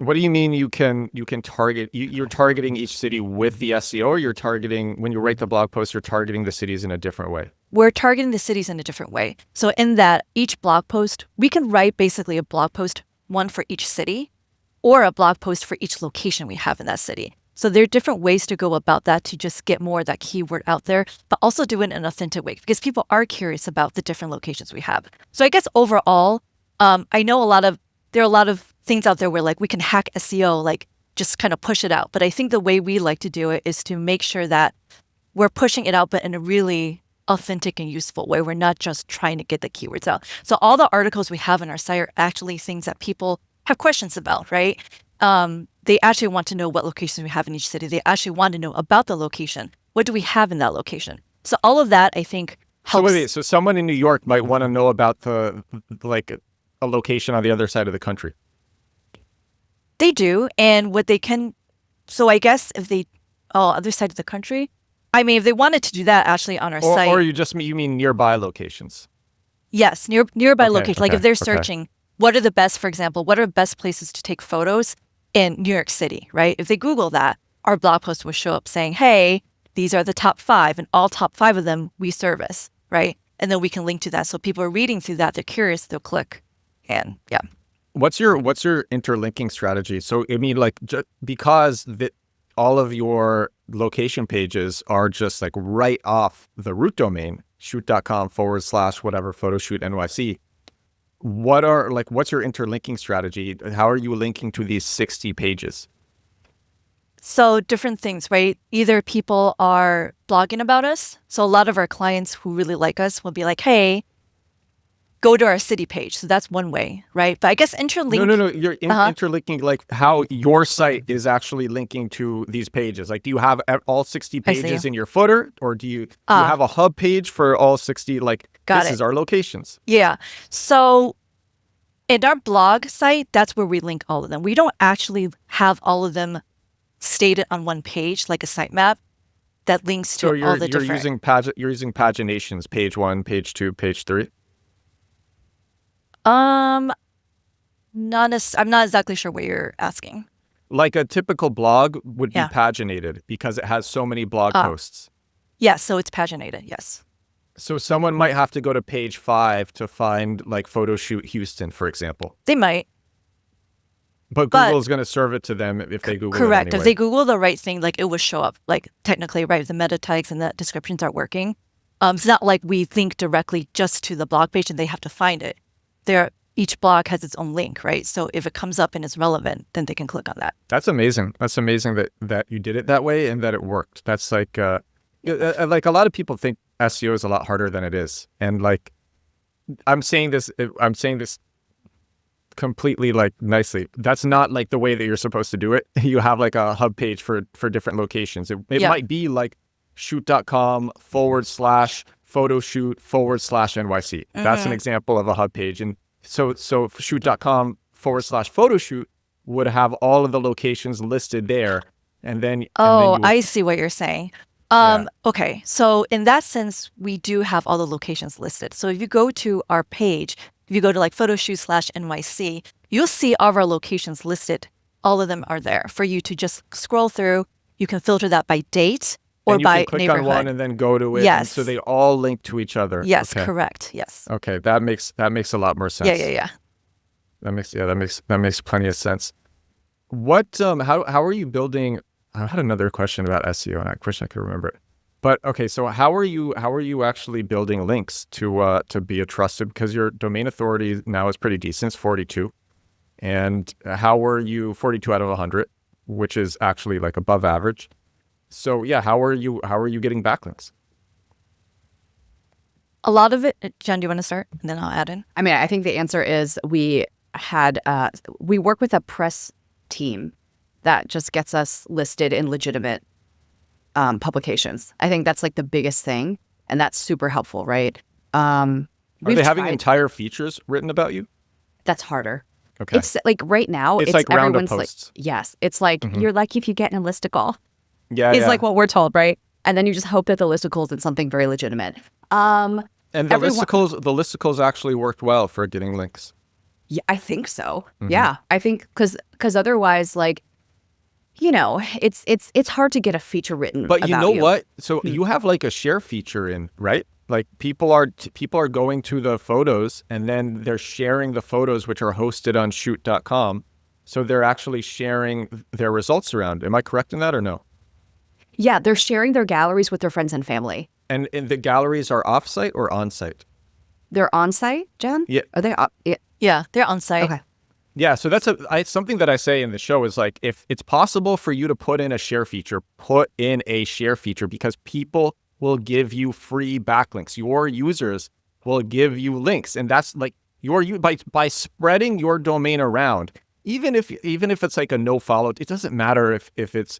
What do you mean you can target, you're targeting each city with the SEO, or you're targeting, when you write the blog post, you're targeting the cities in a different way? We're targeting the cities in a different way. So in that each blog post, we can write basically a blog post, one for each city, or a blog post for each location we have in that city. So there are different ways to go about that to just get more of that keyword out there, but also do it in an authentic way because people are curious about the different locations we have. So I guess overall, I know there are a lot of things out there where we can hack SEO, just kind of push it out. But I think the way we like to do it is to make sure that we're pushing it out, but in a really authentic and useful way. We're not just trying to get the keywords out. So all the articles we have on our site are actually things that people have questions about, right? they actually want to know what locations we have in each city. They actually want to know about the location. What do we have in that location? So all of that, I think, helps. So someone in New York might want to know about like a location on the other side of the country. They do. And what they can, so I guess if they, other side of the country, I mean, if they wanted to do that actually on our site. Or you mean nearby locations? Yes, nearby Okay, locations. Like if they're searching, what are the best, for example, what are the best places to take photos in New York City, right? If they Google that, our blog post will show up saying, hey, these are the top 5, and all top 5 of them we service, right? And then we can link to that. So people are reading through that, they're curious, they'll click, and yeah. What's your interlinking strategy? So I mean, like, because all of your location pages are just like right off the root domain, shoot.com/whatever photoshoot NYC. What's your interlinking strategy? How are you linking to these 60 pages? So different things, right? Either people are blogging about us. So a lot of our clients who really like us will be like, hey, go to our city page. So that's one way, right? But I guess interlink. No. You're interlinking, like how your site is actually linking to these pages. Like, do you have all 60 pages in your footer, or do you have a hub page for all 60? Like, this is our locations. Yeah. So in our blog site, that's where we link all of them. We don't actually have all of them stated on one page, like a sitemap that links to all the different. You're using paginations, page 1, page 2, page 3. I'm not exactly sure what you're asking. Like a typical blog would be paginated because it has so many blog posts. Yeah, so it's paginated, yes. So someone might have to go to page 5 to find like photo shoot Houston, for example. They might. But Google's going to serve it to them if they Google correct. it anyway. If they Google the right thing, like it will show up. Like technically, right, the meta tags and the descriptions are working. It's not like we link directly just to the blog page and they have to find it. Each blog has its own link, right? So if it comes up and it's relevant, then they can click on that. That's amazing. That's amazing that you did it that way and that it worked. That's like a lot of people think SEO is a lot harder than it is. And like, I'm saying this completely like nicely. That's not like the way that you're supposed to do it. You have like a hub page for different locations. It might be like shoot.com/photoshoot/NYC. That's an example of a hub page. And so shoot.com/photoshoot would have all of the locations listed there. And then I see what you're saying. Okay, so in that sense, we do have all the locations listed. So if you go to our page, if you go to like photoshoot/NYC, you'll see all of our locations listed. All of them are there for you to just scroll through. You can filter that by date or and you by can click neighborhood. on one and then go to it. Yes. And so they all link to each other. Yes, okay. Correct. Yes. Okay, that makes a lot more sense. Yeah. That makes plenty of sense. What how are you building? I had another question about SEO and I wish I could remember it. But okay, so how are you actually building links to be a trusted, because your domain authority now is pretty decent, it's 42. And how are you 42 out of 100, which is actually like above average. So yeah, how are you getting backlinks? A lot of it, Jen, do you want to start? And then I'll add in. I mean, I think the answer is we work with a press team that just gets us listed in legitimate publications. I think that's like the biggest thing, and that's super helpful, right? Are they having entire features written about you? That's harder. Okay. It's like right now, it's like roundup everyone's posts. like, yes, it's like you're lucky if you get in a listicle. Yeah, is like what we're told, right? And then you just hope that the listicle is something very legitimate. And the listicles actually worked well for getting links. Yeah, I think so. Yeah, I think because otherwise, like, you know, it's hard to get a feature written. But you about know what? So you have like a share feature in, right? Like people are going to the photos and then they're sharing the photos which are hosted on shoot.com. So they're actually sharing their results around. Am I correct in that or no? Yeah, they're sharing their galleries with their friends and family. And the galleries are off-site or on-site? They're on-site, Jen? Yeah. Are they? Yeah, they're on site. Okay. Yeah, so that's something that I say in the show is like, if it's possible for you to put in a share feature, put in a share feature, because people will give you free backlinks. Your users will give you links. And that's like by spreading your domain around, even if it's like a no follow, it doesn't matter if it's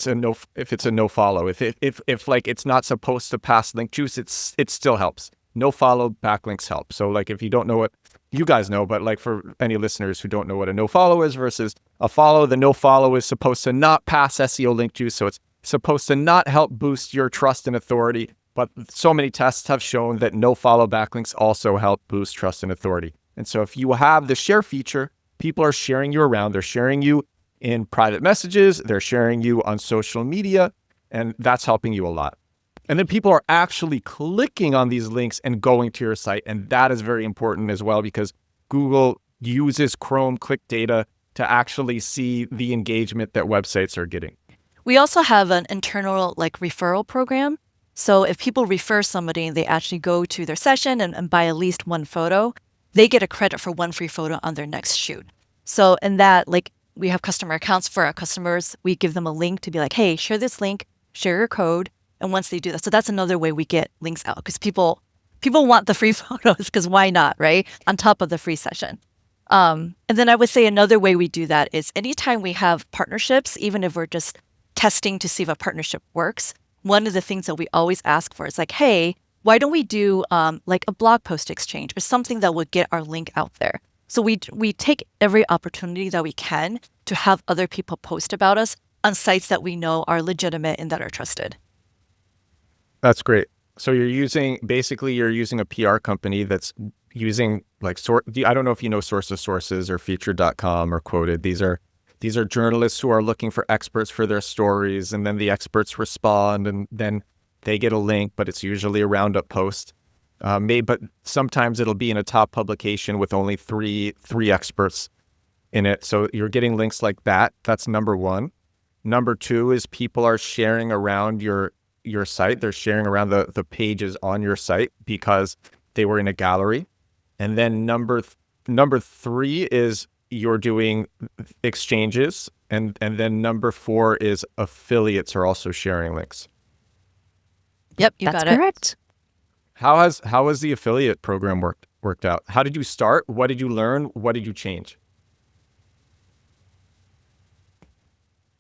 a no follow. If like it's not supposed to pass link juice, it still helps. No follow backlinks help. So like if you don't know what, you guys know, but like for any listeners who don't know what a no follow is versus a follow, the no follow is supposed to not pass SEO link juice. So it's supposed to not help boost your trust and authority. But so many tests have shown that no follow backlinks also help boost trust and authority. And so if you have the share feature, people are sharing you around. They're sharing you in private messages. They're sharing you on social media, and that's helping you a lot. And then people are actually clicking on these links and going to your site. And that is very important as well, because Google uses Chrome click data to actually see the engagement that websites are getting. We also have an internal like referral program. So if people refer somebody and they actually go to their session and buy at least one photo, they get a credit for one free photo on their next shoot. So in that, like we have customer accounts for our customers. We give them a link to be like, hey, share this link, share your code. And once they do that, so that's another way we get links out, because people want the free photos, because why not, right? On top of the free session. And then I would say another way we do that is anytime we have partnerships, even if we're just testing to see if a partnership works, one of the things that we always ask for is like, hey, why don't we do like a blog post exchange or something that would get our link out there? So we take every opportunity that we can to have other people post about us on sites that we know are legitimate and that are trusted. That's great. So you're using a PR company that's using like I don't know if you know Source of Sources or Featured.com or Quoted. These are journalists who are looking for experts for their stories, and then the experts respond, and then they get a link, but it's usually a roundup post. But sometimes it'll be in a top publication with only three experts in it. So you're getting links like that. That's number one. Number two is people are sharing around your site. They're sharing around the pages on your site because they were in a gallery. And then number three is you're doing exchanges. And then number four is affiliates are also sharing links. Yep, you That's got it. correct. How has the affiliate program worked out? How did you start? What did you learn? What did you change?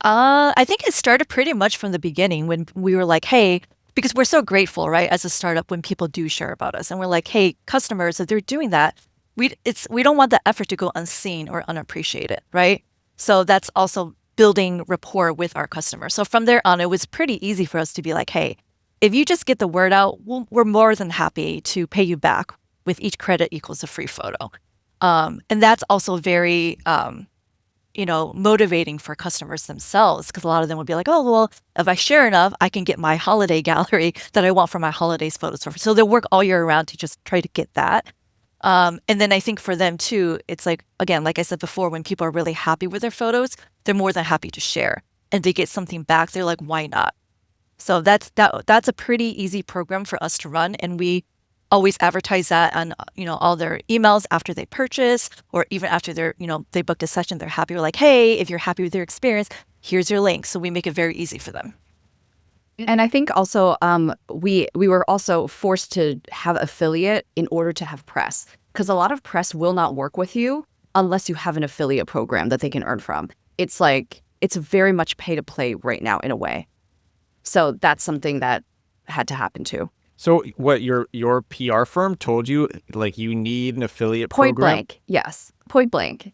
I think it started pretty much from the beginning when we were like, hey, because we're so grateful, right, as a startup when people do share about us. And we're like, hey, customers, if they're doing that, we don't want the effort to go unseen or unappreciated, right? So that's also building rapport with our customers. So from there on, it was pretty easy for us to be like, hey, if you just get the word out, we're more than happy to pay you back with each credit equals a free photo. And that's also very motivating for customers themselves, because a lot of them would be like, oh, well, if I share enough, I can get my holiday gallery that I want for my holidays photos. So they'll work all year round to just try to get that. And then I think for them too, it's like, again, like I said before, when people are really happy with their photos, they're more than happy to share, and they get something back. They're like, why not? So that's a pretty easy program for us to run. And we always advertise that on, all their emails after they purchase, or even after they booked a session, they're happy. We're like, hey, if you're happy with your experience, here's your link. So we make it very easy for them. And I think also we were also forced to have affiliate in order to have press, because a lot of press will not work with you unless you have an affiliate program that they can earn from. It's very much pay to play right now in a way. So that's something that had to happen too. So what your PR firm told you, like you need an affiliate Point program? blank, yes. Point blank.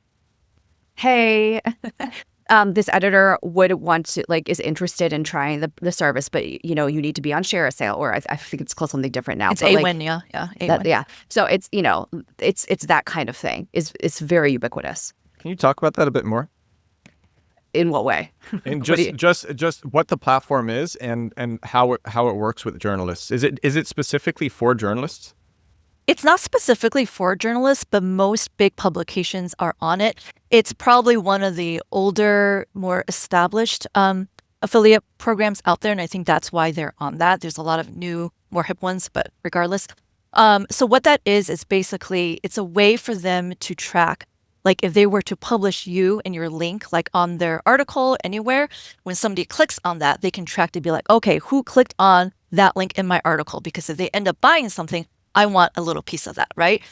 Hey, this editor would want to, is interested in trying the service, but you need to be on Share a Sale, or I think it's called something different now. It's A-Win, yeah. A-Win. Yeah. So it's, it's that kind of thing. It's very ubiquitous. Can you talk about that a bit more? In what way? And just what the platform is and how it works with journalists. Is it specifically for journalists? It's not specifically for journalists, but most big publications are on it. It's probably one of the older, more established affiliate programs out there, and I think that's why they're on that. There's a lot of new, more hip ones, but regardless. So what that is basically, it's a way for them to track, like if they were to publish you and your link, like on their article anywhere, when somebody clicks on that, they can track to be like, okay, who clicked on that link in my article? Because if they end up buying something, I want a little piece of that, right?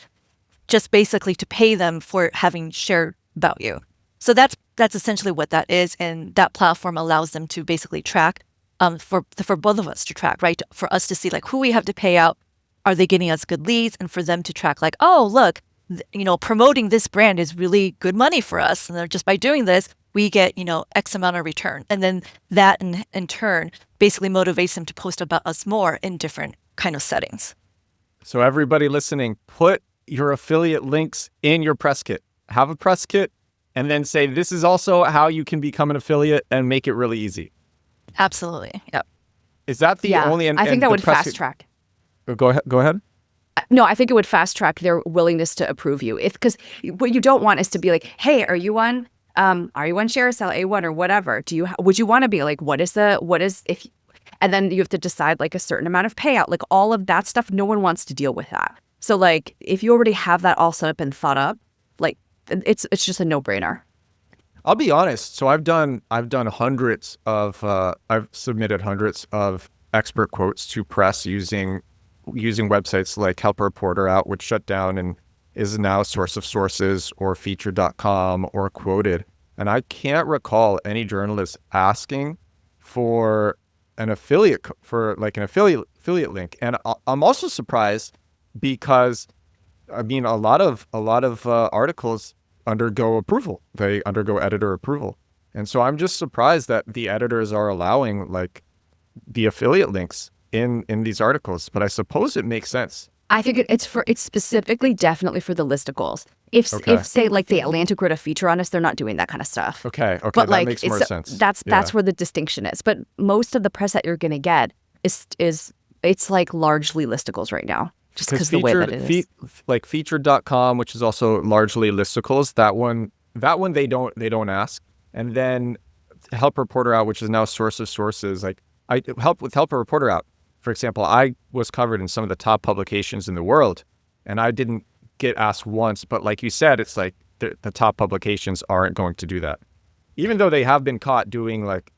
Just basically to pay them for having shared about you. So that's essentially what that is, and that platform allows them to basically track, for both of us to track, right? For us to see like who we have to pay out, are they getting us good leads, and for them to track like, oh look, promoting this brand is really good money for us, and then just by doing this, we get X amount of return, and then that in turn basically motivates them to post about us more in different kind of settings. So everybody listening, put your affiliate links in your press kit. Have a press kit, and then say, this is also how you can become an affiliate, and make it really easy. Absolutely. Yep. Is that the only? I think that would fast track. Go ahead. No, I think it would fast track their willingness to approve you. Because what you don't want is to be like, hey, are you on ShareSell A1 or whatever? Would you want to be like, and then you have to decide like a certain amount of payout, like all of that stuff. No one wants to deal with that. So like, if you already have that all set up and thought up, like it's just a no-brainer. I'll be honest. So I've submitted hundreds of expert quotes to press using websites like Help a Reporter Out, which shut down and is now Source of Sources or Feature.com or Quoted. And I can't recall any journalist asking for an affiliate link. And I'm also surprised because a lot of articles undergo approval. They undergo editor approval. And so I'm just surprised that the editors are allowing like the affiliate links in these articles, but I suppose it makes sense. I think it's specifically definitely for the listicles. If say like the Atlantic wrote a feature on us, they're not doing that kind of stuff. Okay, but that like makes more sense. That's where the distinction is. But most of the press that you're gonna get is it's like largely listicles right now, just because the way that it is. Like Featured.com, which is also largely listicles. That one they don't ask. And then Help a Reporter Out, which is now Source of Sources. Like Help a Reporter Out. For example, I was covered in some of the top publications in the world, and I didn't get asked once. But like you said, it's like the top publications aren't going to do that, even though they have been caught doing like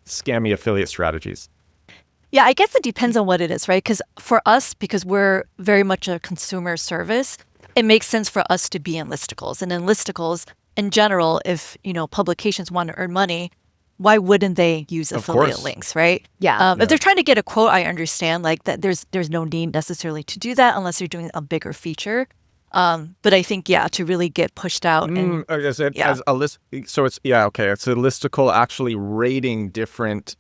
scammy affiliate strategies. Yeah, I guess it depends on what it is, right? Because for us, because we're very much a consumer service, it makes sense for us to be in listicles. And in listicles, in general, if publications want to earn money, why wouldn't they use affiliate links, right? Yeah. If they're trying to get a quote, I understand like that. There's no need necessarily to do that unless you're doing a bigger feature. But I think to really get pushed out. As a list, so it's it's a listicle actually rating different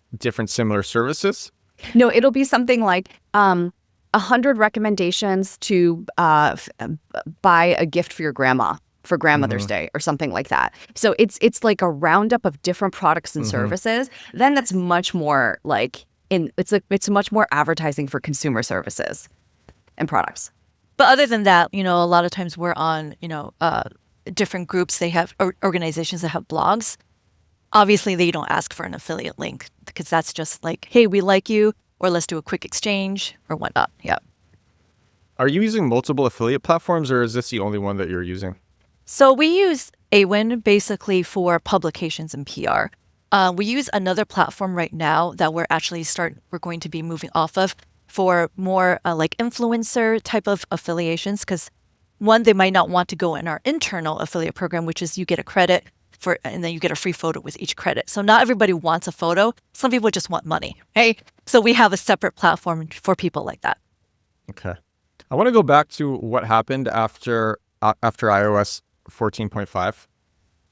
similar services. No, it'll be something like 100 recommendations to buy a gift for your grandma for Grandmother's Day or something like that. So it's like a roundup of different products and services. Then that's much more like it's much more advertising for consumer services and products. But other than that, a lot of times we're on, different groups. They have organizations that have blogs. Obviously, they don't ask for an affiliate link because that's just like, hey, we like you, or let's do a quick exchange or whatnot. Yeah. Are you using multiple affiliate platforms, or is this the only one that you're using? So we use AWIN basically for publications and PR. We use another platform right now that we're going to be moving off of for more like influencer type of affiliations, because one, they might not want to go in our internal affiliate program, which is you get a credit and then you get a free photo with each credit. So not everybody wants a photo. Some people just want money, right? So we have a separate platform for people like that. Okay. I want to go back to what happened after iOS 14.5.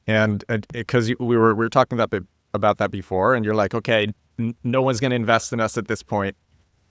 And because we were talking about that before, and you're like, okay, no one's going to invest in us at this point.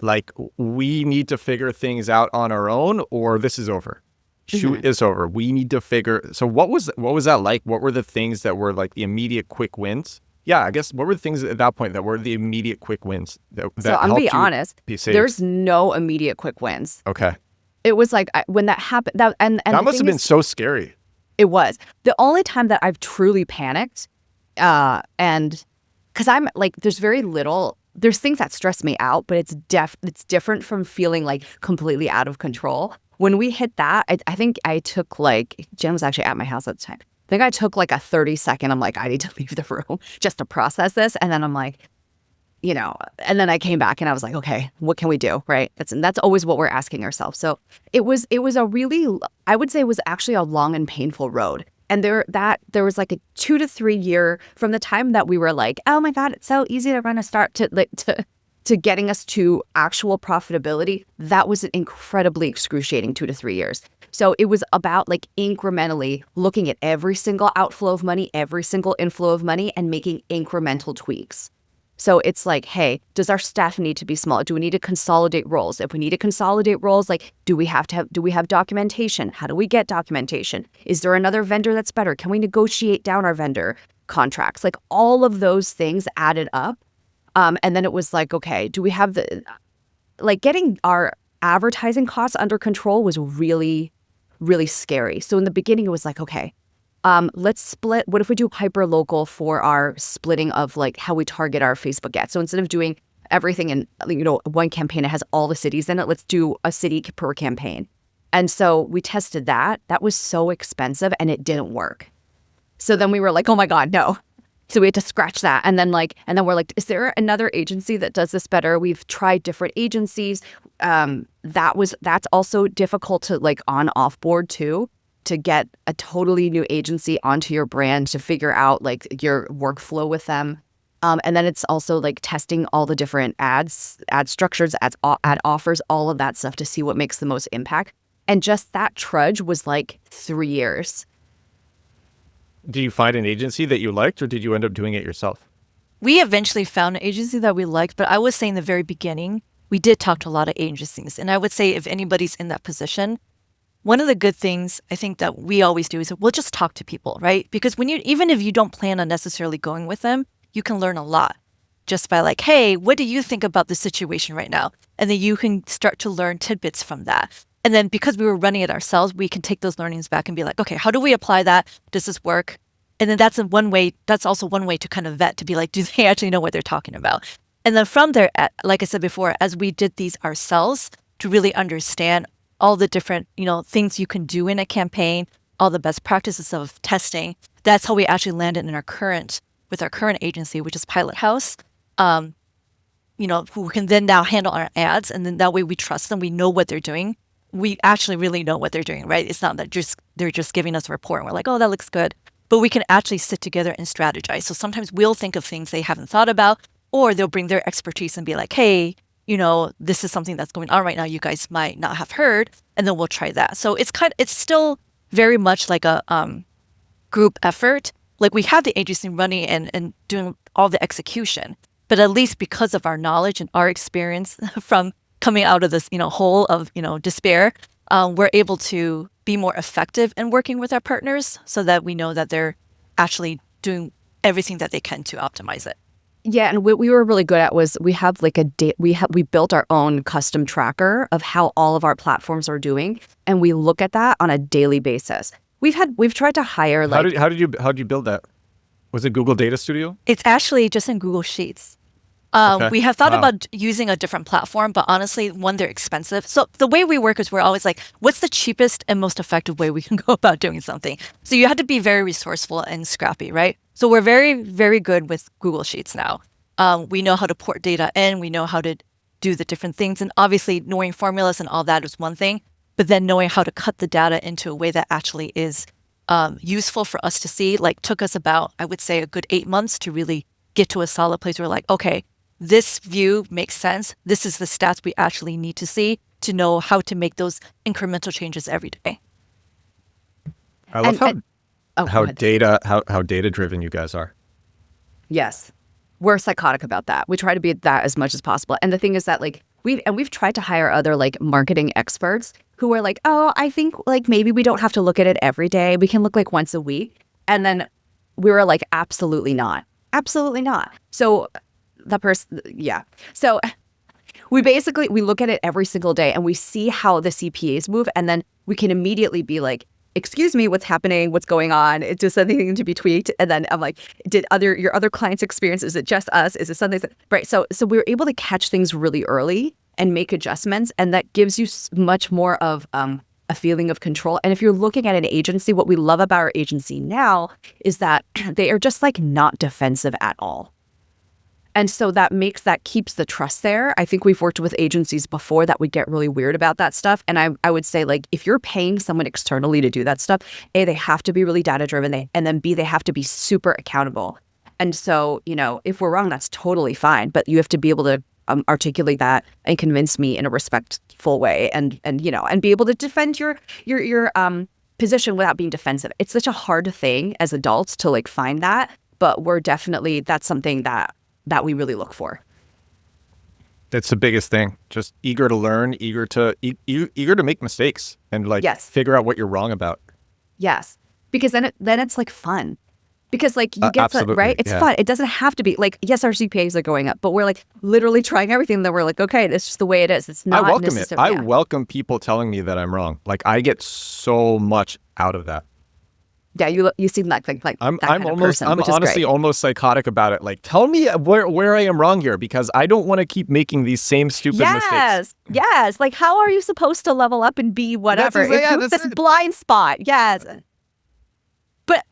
Like, we need to figure things out on our own, or this is over. Shoot is over. We need to figure. So what was that like? What were the things that were like the immediate quick wins? Yeah, I guess what were the things at that point that were the immediate quick wins? So I'm gonna be honest. There's no immediate quick wins. Okay. It was like when that happened. That must have been so scary. It was the only time that I've truly panicked, and because I'm like, there's very little. There's things that stress me out, but it's different from feeling like completely out of control. When we hit that, I think I took like, Jen was actually at my house at the time. I think I took like a 30-second, I'm like, I need to leave the room just to process this. And then I'm like, and then I came back and I was like, okay, what can we do, right? That's always what we're asking ourselves. So it was a really, I would say it was actually a long and painful road. And there was like a 2 to 3 year from the time that we were like, oh my God, it's so easy to run a start to getting us to actual profitability. That was an incredibly excruciating 2 to 3 years. So it was about like incrementally looking at every single outflow of money, every single inflow of money, and making incremental tweaks. So it's like, hey, does our staff need to be smaller? Do we need to consolidate roles? If we need to consolidate roles, like, do we have documentation? How do we get documentation? Is there another vendor that's better? Can we negotiate down our vendor contracts? Like all of those things added up. And then it was like, okay, do we have getting our advertising costs under control was really, really scary. So in the beginning, it was like, okay, let's split. What if we do hyper local for our splitting of like how we target our Facebook ads? So instead of doing everything in, one campaign, it has all the cities in it. Let's do a city per campaign. And so we tested that. That was so expensive and it didn't work. So then we were like, oh my God, no. So we had to scratch that. And then we're like, is there another agency that does this better? We've tried different agencies. That's also difficult to like on off board too, to get a totally new agency onto your brand, to figure out like your workflow with them. And then it's also like testing all the different ad structures, ad offers, all of that stuff to see what makes the most impact. And just that trudge was like 3 years. Do you find an agency that you liked, or did you end up doing it yourself? We eventually found an agency that we liked, but I would say in the very beginning, we did talk to a lot of agencies. And I would say if anybody's in that position, one of the good things I think that we always do is we'll just talk to people, right? Because even if you don't plan on necessarily going with them, you can learn a lot just by like, hey, what do you think about the situation right now? And then you can start to learn tidbits from that. And then because we were running it ourselves, we can take those learnings back and be like, okay, how do we apply that? Does this work? And then that's also one way to kind of vet, to be like, do they actually know what they're talking about? And then from there, like I said before, as we did these ourselves to really understand all the different, things you can do in a campaign, all the best practices of testing, that's how we actually landed with our current agency, which is Pilot House, who can then now handle our ads. And then that way we trust them. We know what they're doing. We actually really know what they're doing, right? It's not that they're just giving us a report and we're like, oh, that looks good. But we can actually sit together and strategize. So sometimes we'll think of things they haven't thought about, or they'll bring their expertise and be like, hey, this is something that's going on right now you guys might not have heard, and then we'll try that. So it's still very much like a group effort. Like we have the agency running and doing all the execution, but at least because of our knowledge and our experience from coming out of this, hole of, despair, we're able to be more effective in working with our partners so that we know that they're actually doing everything that they can to optimize it. Yeah, and what we were really good at was we have like we built our own custom tracker of how all of our platforms are doing, and we look at that on a daily basis. We've tried to hire like How did you build that? Was it Google Data Studio? It's actually just in Google Sheets. Okay. We have thought about using a different platform, but honestly, one, they're expensive. So the way we work is we're always like, what's the cheapest and most effective way we can go about doing something? So you have to be very resourceful and scrappy, right? So we're very, very good with Google Sheets now. We know how to port data in. We know how to do the different things. And obviously, knowing formulas and all that is one thing, but then knowing how to cut the data into a way that actually is useful for us to see, like took us about, I would say, a good 8 months to really get to a solid place where we're like, okay, this view makes sense. This is the stats we actually need to see to know how to make those incremental changes every day. I love how data driven you guys are. Yes. We're psychotic about that. We try to be that as much as possible. And the thing is that like we've tried to hire other like marketing experts who are like, oh, I think like maybe we don't have to look at it every day. We can look like once a week. And then we were like, absolutely not. Absolutely not. So the person, yeah. So we look at it every single day and we see how the CPAs move. And then we can immediately be like, excuse me, what's happening? What's going on? Does anything to be tweaked? And then I'm like, your other clients experience? Is it just us? Is it something right? So we were able to catch things really early and make adjustments. And that gives you much more of a feeling of control. And if you're looking at an agency, what we love about our agency now is that they are just like not defensive at all. And so that keeps the trust there. I think we've worked with agencies before that would get really weird about that stuff. And I would say, like, if you're paying someone externally to do that stuff, A, they have to be really data driven, and then B, they have to be super accountable. And so, if we're wrong, that's totally fine. But you have to be able to articulate that and convince me in a respectful way, and be able to defend your position without being defensive. It's such a hard thing as adults to like find that, but that's something that we really look for. That's the biggest thing. Just eager to learn, eager to make mistakes, and like figure out what you're wrong about. Yes, because then it's like fun. Because like you get right, it's fun. It doesn't have to be like, yes, our CPAs are going up, but we're like literally trying everything. Then we're like, okay, it's just the way it is. It's not. I welcome it. I welcome people telling me that I'm wrong. Like I get so much out of that. Yeah, you seem like I'm honestly almost psychotic about it. Like, tell me where I am wrong here, because I don't want to keep making these same stupid mistakes. Yes. Like, how are you supposed to level up and be whatever? This blind spot. Yes. But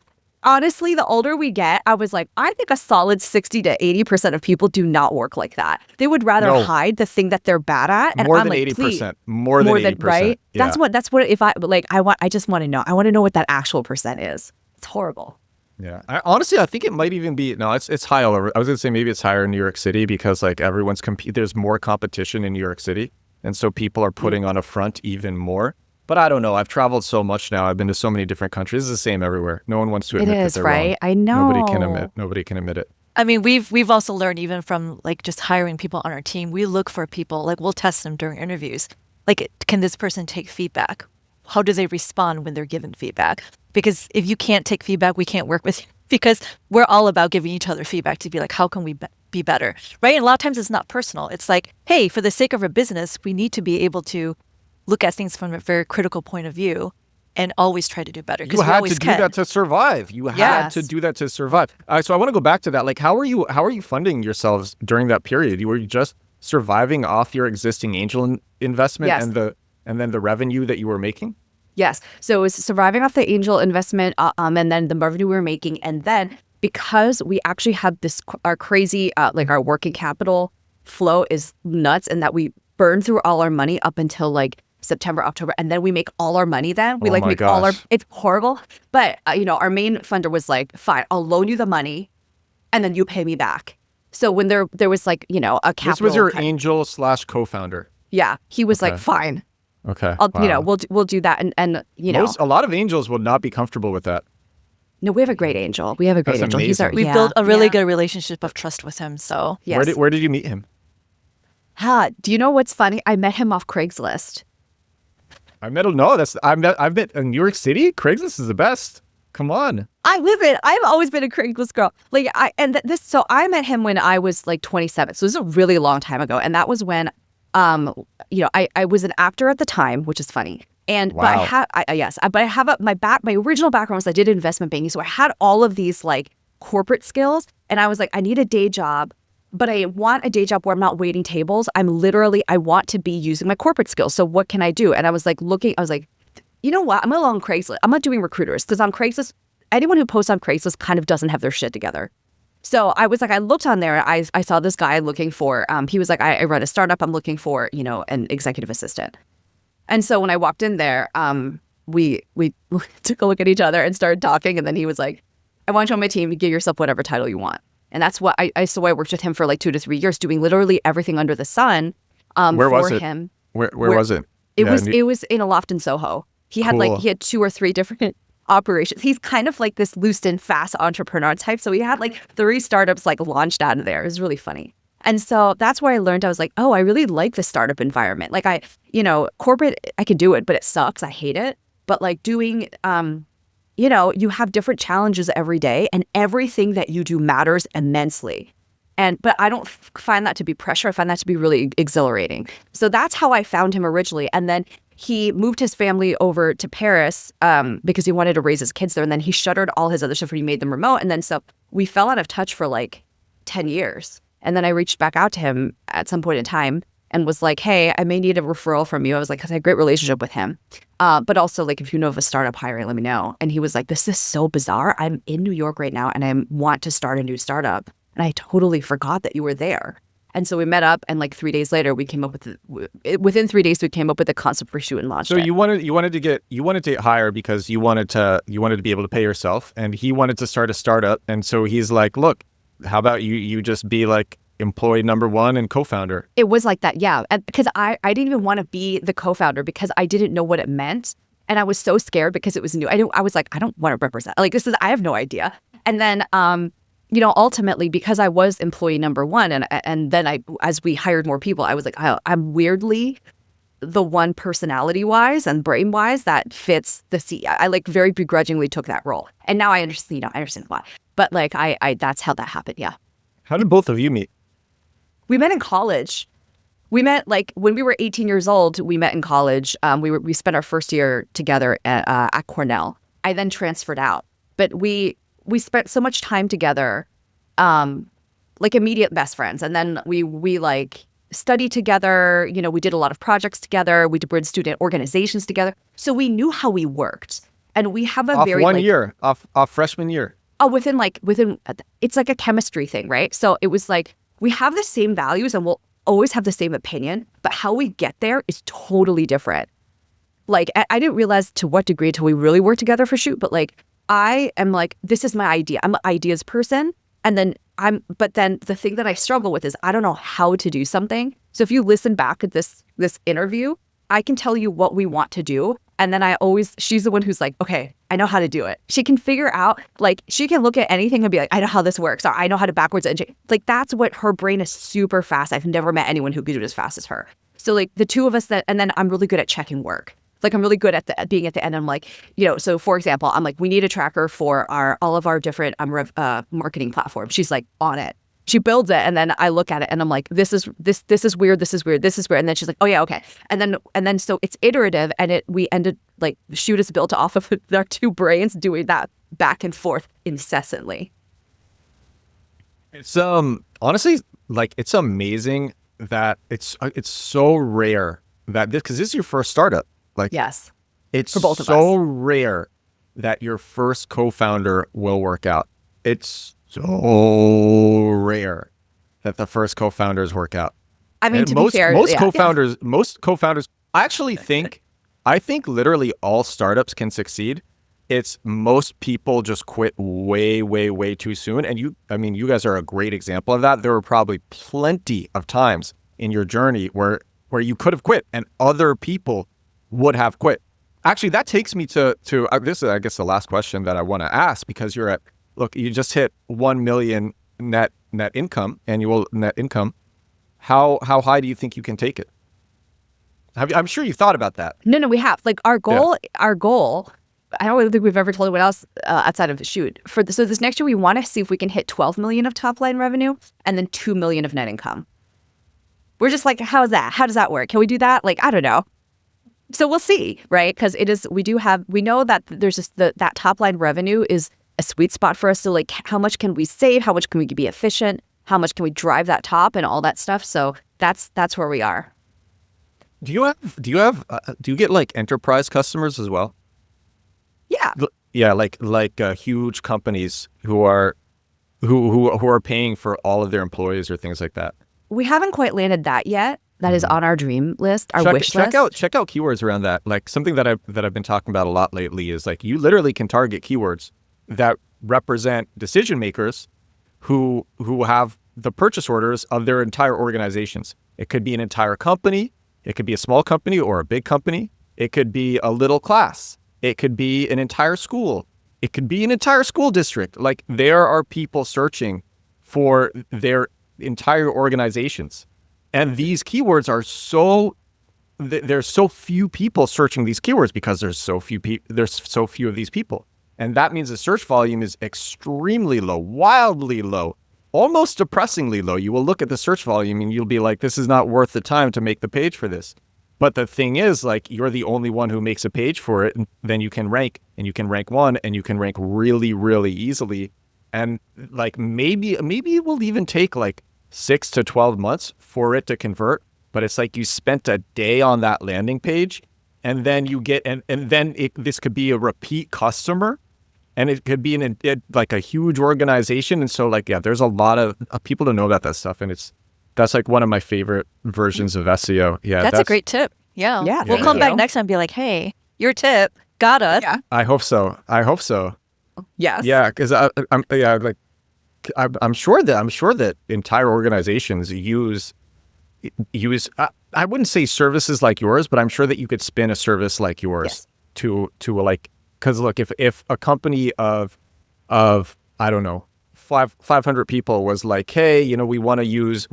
honestly, the older we get, I was like, I think a solid 60 to 80% of people do not work like that. They would rather hide the thing that they're bad at. And more I'm than like, 80%. More than 80%. Right? Yeah. That's what if I just want to know. I want to know what that actual percent is. It's horrible. Yeah. Honestly, I think it might even be, it's high all over. I was going to say maybe it's higher in New York City because like everyone's there's more competition in New York City. And so people are putting on a front even more. But I don't know. I've traveled so much now. I've been to so many different countries. It's the same everywhere. No one wants to admit that they're right? wrong. I know. Nobody can admit it. I mean, we've also learned even from like just hiring people on our team, we look for people, like we'll test them during interviews. Like, can this person take feedback? How do they respond when they're given feedback? Because if you can't take feedback, we can't work with you, because we're all about giving each other feedback to be like, how can we be better? Right? And a lot of times it's not personal. It's like, hey, for the sake of our business, we need to be able to look at things from a very critical point of view and always try to do better. You had to do that to survive. You had to do that to survive. So I want to go back to that. Like, how are you funding yourselves during that period? Were you just surviving off your existing angel investment and then the revenue that you were making? Yes. So it was surviving off the angel investment and then the revenue we were making. And then because we actually had our crazy, like our working capital flow is nuts, and that we burn through all our money up until like September, October, and then we make all our money then. We make all it's horrible. But, our main funder was like, fine, I'll loan you the money and then you pay me back. So when there was like, a capital. This was your angel / co-founder. Yeah. He was like, fine. Okay. We'll do that. And a lot of angels will not be comfortable with that. No, we have a great angel. We have a great angel. Amazing. We've built a really good relationship of trust with him. So yes. Where did you meet him? Do you know what's funny? I met him off Craigslist. I've met in New York City. Craigslist is the best. Come on. I've always been a Craigslist girl. Like so I met him when I was like 27. So this is a really long time ago. And that was when, I was an actor at the time, which is funny. And, wow. But I have my original background was I did investment banking. So I had all of these like corporate skills, and I was like, I need a day job, but I want a day job where I'm not waiting tables. I want to be using my corporate skills. So what can I do? And I was like you know what? I'm going to go on Craigslist. I'm not doing recruiters, because on Craigslist, anyone who posts on Craigslist kind of doesn't have their shit together. So I was like, I looked on there, and I saw this guy looking for, he was like, I run a startup. I'm looking for, an executive assistant. And so when I walked in there, we took a look at each other and started talking. And then he was like, I want you on my team to give yourself whatever title you want. And that's what I worked with him for like 2 to 3 years, doing literally everything under the sun. Where was it? Him. Where was it? It was in a loft in Soho. He had he had 2 or 3 different operations. He's kind of like this loose and fast entrepreneur type. So he had like 3 startups like launched out of there. It was really funny. And so that's where I learned. I was like, oh, I really like the startup environment. Like corporate, I can do it, but it sucks. I hate it. But like doing, you have different challenges every day, and everything that you do matters immensely. But I don't find that to be pressure. I find that to be really exhilarating. So that's how I found him originally. And then he moved his family over to Paris because he wanted to raise his kids there. And then he shuttered all his other stuff when he made them remote. And then so we fell out of touch for like 10 years. And then I reached back out to him at some point in time and was like, hey, I may need a referral from you. I was like, because I had a great relationship with him. But also, like, if you know of a startup hiring, let me know. And he was like, this is so bizarre. I'm in New York right now, and I want to start a new startup. And I totally forgot that you were there. And so we met up, and like 3 days later, we came up with within 3 days, we came up with the concept for Shoot and launched So it. you wanted to get hire because you wanted to be able to pay yourself, and he wanted to start a startup. And so he's like, look, how about you just be like employee number one and co-founder? It was like that, yeah. And because I didn't even want to be the co-founder because I didn't know what it meant. And I was so scared because it was new. I was like, I don't want to represent. Like, I have no idea. And then, ultimately, because I was employee number one, and then as we hired more people, I was like, I'm weirdly the one personality-wise and brain-wise that fits the CEO. I like very begrudgingly took that role. And now I understand, I understand why. But like, I that's how that happened, yeah. How did both of you meet? We met in college. We met like when we were 18 years old. We met in college. We spent our first year together at Cornell. I then transferred out, but we spent so much time together, like immediate best friends. And then we like studied together. We did a lot of projects together. We were in student organizations together, so we knew how we worked. And we have a Off very one year, off freshman year. Oh, within it's like a chemistry thing, right? So it was like we have the same values and we'll always have the same opinion, but how we get there is totally different. Like, I didn't realize to what degree until we really worked together for Shoot, but like, I am like, this is my idea. I'm an ideas person. And then but then the thing that I struggle with is I don't know how to do something. So if you listen back at this interview, I can tell you what we want to do. And then she's the one who's like, okay, I know how to do it. She can figure out, like, she can look at anything and be like, I know how this works. Or I know how to backwards engineer. Like, that's what her brain is super fast. I've never met anyone who could do it as fast as her. So like the two of us and then I'm really good at checking work. Like, I'm really good at being at the end. I'm like, so for example, I'm like, we need a tracker for all of our different marketing platforms. She's like on it. She builds it, and then I look at it and I'm like, this is weird, this is weird, this is weird. And then she's like, oh yeah, okay. And then so it's iterative, and we ended like Shoot is built off of our two brains doing that back and forth incessantly. It's honestly, like, it's amazing that it's so rare that because this is your first startup. Like, Yes. It's for both of so us. rare that your first co-founder will work out. It's so rare that the first co-founders work out. I mean, And to be fair, most yeah. co-founders, I actually think, literally all startups can succeed. It's most people just quit way, way, way too soon. And you guys are a great example of that. There were probably plenty of times in your journey where you could have quit and other people would have quit. Actually, that takes me to this is, I guess, the last question that I want to ask, because you just hit 1 million annual net income. How high do you think you can take it? I'm sure you've thought about that. No, we have. Like, our goal, I don't think we've ever told anyone else outside of Shoot. So this next year, we want to see if we can hit 12 million of top line revenue and then 2 million of net income. We're just like, how's that? How does that work? Can we do that? Like, I don't know. So we'll see, right? Because we know that there's just that top line revenue is a sweet spot for us. So like, how much can we save? How much can we be efficient? How much can we drive that top and all that stuff? So that's where we are. Do you get like enterprise customers as well? Yeah. Yeah, like huge companies who are paying for all of their employees or things like that. We haven't quite landed that yet. That is on our dream list, our wish list. Check out keywords around that. Like, something that I've been talking about a lot lately is like, you literally can target keywords that represent decision makers who have the purchase orders of their entire organizations. It could be an entire company. It could be a small company or a big company. It could be a little class. It could be an entire school. It could be an entire school district. Like, there are people searching for their entire organizations. And these keywords there's so few people searching these keywords because there's so few of these people. And that means the search volume is extremely low, wildly low, almost depressingly low. You will look at the search volume and you'll be like, this is not worth the time to make the page for this. But the thing is, like, you're the only one who makes a page for it, and then you can rank, and you can rank one, and you can rank really, really easily. And like, maybe it will even take like 6 to 12 months for it to convert. But it's like, you spent a day on that landing page, and then you get, and then this could be a repeat customer. And it could be like a huge organization. And so like, yeah, there's a lot of people to know about that stuff. And that's like one of my favorite versions of SEO. Yeah. That's a great tip. Yeah. Yeah, We'll thank come back you. next time and be like, hey, your tip got us. Yeah. I hope so. Yes. Yeah. Cause I'm sure that entire organizations use, I wouldn't say services like yours, but I'm sure that you could spin a service like yours Yes. to like, because look, if a company of I don't know 500 people was like, hey, you know, we want to use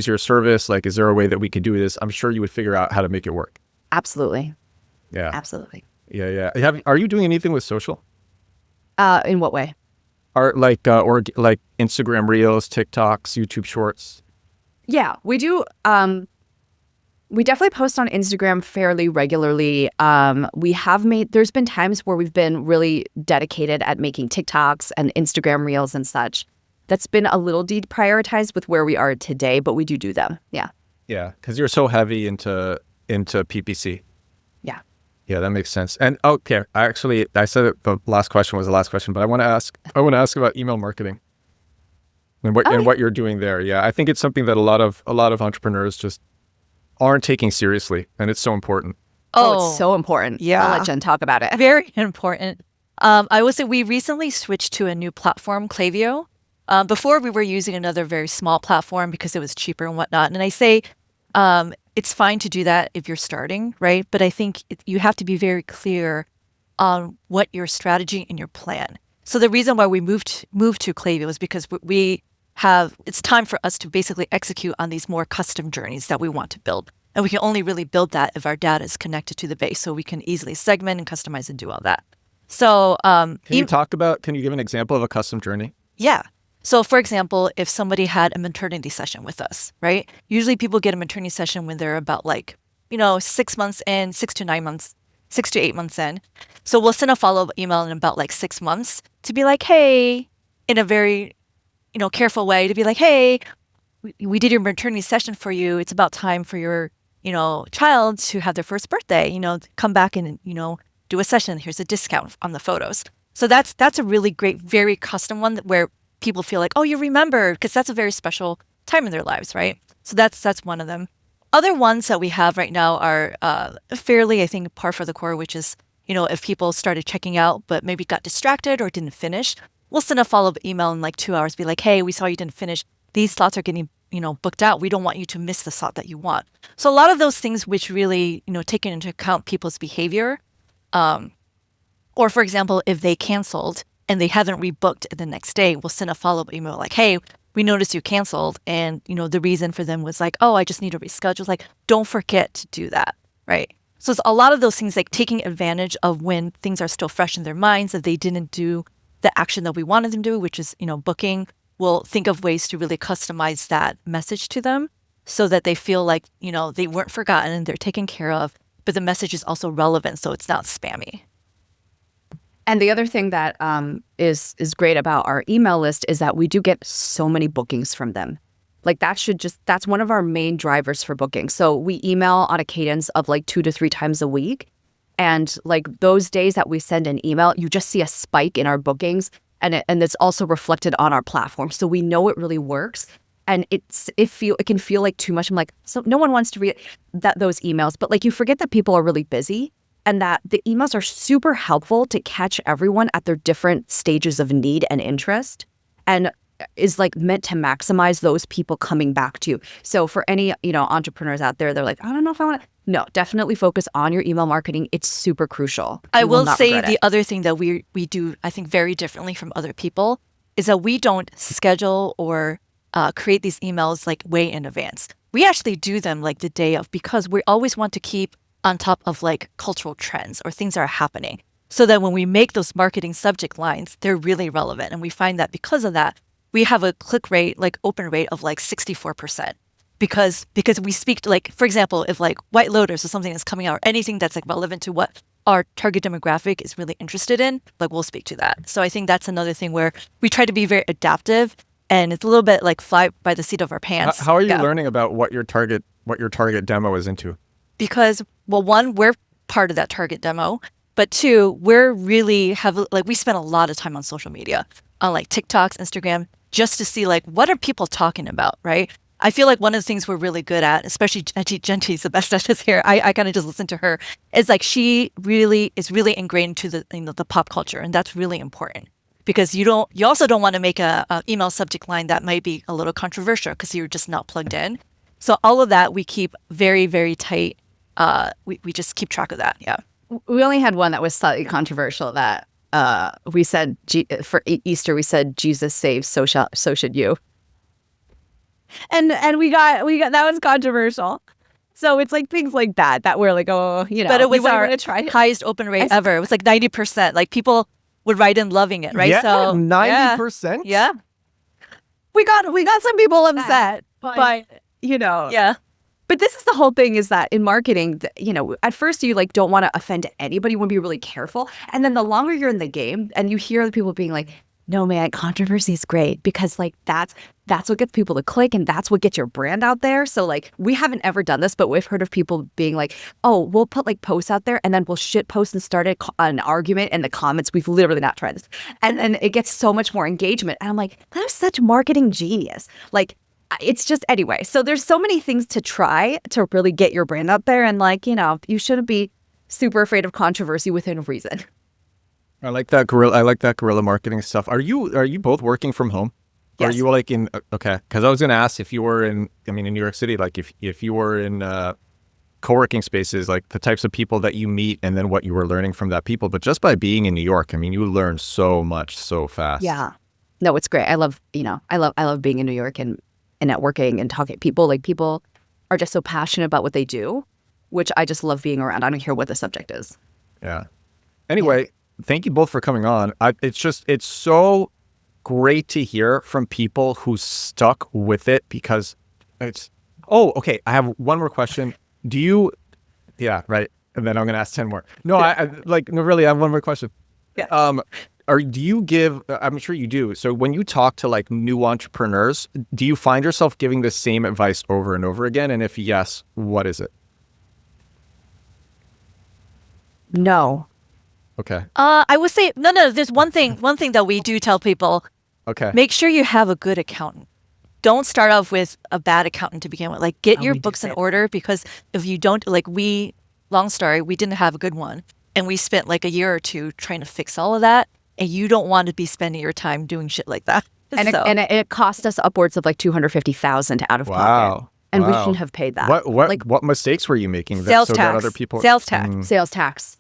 your service, like, is there a way that we could do this? I'm sure you would figure out how to make it work. Absolutely. Yeah. Absolutely. Yeah. Are you doing anything with social? In what way? Or like Instagram Reels, TikToks, YouTube Shorts? Yeah, we do. We definitely post on Instagram fairly regularly. There's been times where we've been really dedicated at making TikToks and Instagram Reels and such. That's been a little deprioritized with where we are today, but we do them. Yeah. Yeah, because you're so heavy into PPC. Yeah. Yeah, that makes sense. And okay, I said that the last question was the last question, but I want to ask about email marketing and what you're doing there. Yeah, I think it's something that a lot of entrepreneurs just aren't taking seriously, and it's so important. Oh, it's so important. Yeah. I'll let Jen talk about it. Very important. I would say we recently switched to a new platform, Klaviyo. Before we were using another very small platform because it was cheaper and whatnot. And I say it's fine to do that if you're starting, right? But I think you have to be very clear on what your strategy and your plan. So the reason why we moved to Klaviyo was because it's time for us to basically execute on these more custom journeys that we want to build. And we can only really build that if our data is connected to the base. So we can easily segment and customize and do all that. So can you give an example of a custom journey? Yeah. So for example, if somebody had a maternity session with us, right? Usually people get a maternity session when they're about 6 months in, 6 to 9 months, 6 to 8 months in. So we'll send a follow-up email in about 6 months to be like, hey, in a very, careful way to be like, hey, we did your maternity session for you. It's about time for your, child to have their first birthday, come back and, do a session. Here's a discount on the photos. So that's a really great, very custom one where people feel like, oh, you remember, because that's a very special time in their lives, right? So that's one of them. Other ones that we have right now are fairly, I think, par for the course, which is, if people started checking out but maybe got distracted or didn't finish, we'll send a follow-up email in 2 hours, be like, hey, we saw you didn't finish. These slots are getting, booked out. We don't want you to miss the slot that you want. So a lot of those things which really, taking into account people's behavior, or for example, if they canceled and they haven't rebooked the next day, we'll send a follow-up email like, hey, we noticed you canceled. And, the reason for them was oh, I just need to reschedule. Don't forget to do that, right? So it's a lot of those things, taking advantage of when things are still fresh in their minds, if they didn't do the action that we wanted them to do, which is, booking. We'll think of ways to really customize that message to them so that they feel like, they weren't forgotten and they're taken care of, but the message is also relevant, so it's not spammy. And the other thing that is great about our email list is that we do get so many bookings from them. That's one of our main drivers for booking. So we email on a cadence of 2 to 3 times a week. And those days that we send an email, you just see a spike in our bookings, and it's also reflected on our platform. So we know it really works, and it can feel like too much. I'm so no one wants to read those emails, but you forget that people are really busy, and that the emails are super helpful to catch everyone at their different stages of need and interest, and is meant to maximize those people coming back to you. So for any entrepreneurs out there, they're I don't know if I want to. No, definitely focus on your email marketing. It's super crucial. I will say the other thing that we do, I think, very differently from other people is that we don't schedule or create these emails way in advance. We actually do them the day of, because we always want to keep on top of cultural trends or things that are happening, so that when we make those marketing subject lines, they're really relevant. And we find that because of that, we have a click rate, open rate of 64%. Because we speak for example, if White Lotus or something is coming out, or anything that's relevant to what our target demographic is really interested in, we'll speak to that. So I think that's another thing where we try to be very adaptive, and it's a little bit fly by the seat of our pants. How are you learning about what your target demo is into? Because, well, one, we're part of that target demo, But two, we're really we spend a lot of time on social media, on like TikToks, Instagram, just to see like what are people talking about, right? I feel like one of the things we're really good at, especially Genti's the best at this here. I kind of just listen to her. Is like she really is really ingrained to the pop culture, and that's really important because you also don't want to make a email subject line that might be a little controversial because you're just not plugged in. So all of that we keep very, very tight. We just keep track of that. Yeah. We only had one that was slightly controversial that we said for Easter, we said Jesus saves, so should you. And we got that was controversial. So it's like things like that we're like, oh, But it was we our want to try it. highest open rate ever. It was like 90%. Like people would write in loving it, right? Yeah, So 90%. Yeah. We got some people upset, but Yeah. But this is the whole thing is that in marketing, at first you like don't want to offend anybody. You want to be really careful. And then the longer you're in the game and you hear the people being like, no, man, controversy is great because like that's what gets people to click and that's what gets your brand out there. So like we haven't ever done this, but we've heard of people being like, oh, we'll put like posts out there and then we'll shit post and start an argument in the comments. We've literally not tried this. And then it gets so much more engagement. And I'm like, that is such marketing genius. Like, it's just anyway. So there's so many things to try to really get your brand out there. And like, you shouldn't be super afraid of controversy within reason. I like that guerrilla marketing stuff. Are you both working from home? Yes. Are you like in, okay. Cause I was going to ask if you were in New York City, like if you were in co-working spaces, like the types of people that you meet and then what you were learning from that people. But just by being in New York, you learn so much so fast. Yeah. No, it's great. I love being in New York and networking and talking to people. Like people are just so passionate about what they do, which I just love being around. I don't care what the subject is. Yeah. Anyway, thank you both for coming on. It's so great to hear from people who stuck with it because it's, okay. I have one more question. Yeah, right. And then I'm going to ask 10 more. No, really, I have one more question. Yeah. Do you give, I'm sure you do. So when you talk to like new entrepreneurs, do you find yourself giving the same advice over and over again? And if yes, what is it? No. Okay. I would say, no, there's one thing that we do tell people. Okay. Make sure you have a good accountant. Don't start off with a bad accountant to begin with. Like get your books in order because if you don't, long story, we didn't have a good one. And we spent like a year or two trying to fix all of that. And you don't want to be spending your time doing shit like that. And it cost us upwards of like $250,000 out of pocket. And we shouldn't have paid that. What mistakes were you making? Sales tax. That other people... Sales tax. Sales tax.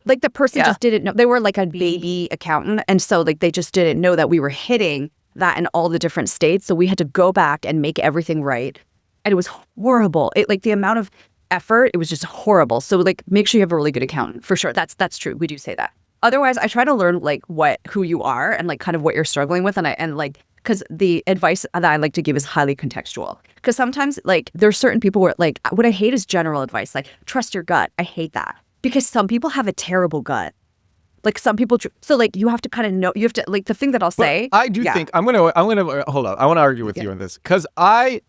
Like the person just didn't know. They were like a baby accountant. And so like they just didn't know that we were hitting that in all the different states. So we had to go back and make everything right. And it was horrible. The amount of effort, it was just horrible. So like make sure you have a really good accountant for sure. That's true. We do say that. Otherwise, I try to learn like who you are and like kind of what you're struggling with. Because the advice that I like to give is highly contextual. Because sometimes like there's certain people where like what I hate is general advice. Like trust your gut. I hate that. Because some people have a terrible gut. Like some people, so like you have to kind of know, you have to like the thing that I'll say. I do think I'm gonna hold on. I want to argue with you on this because so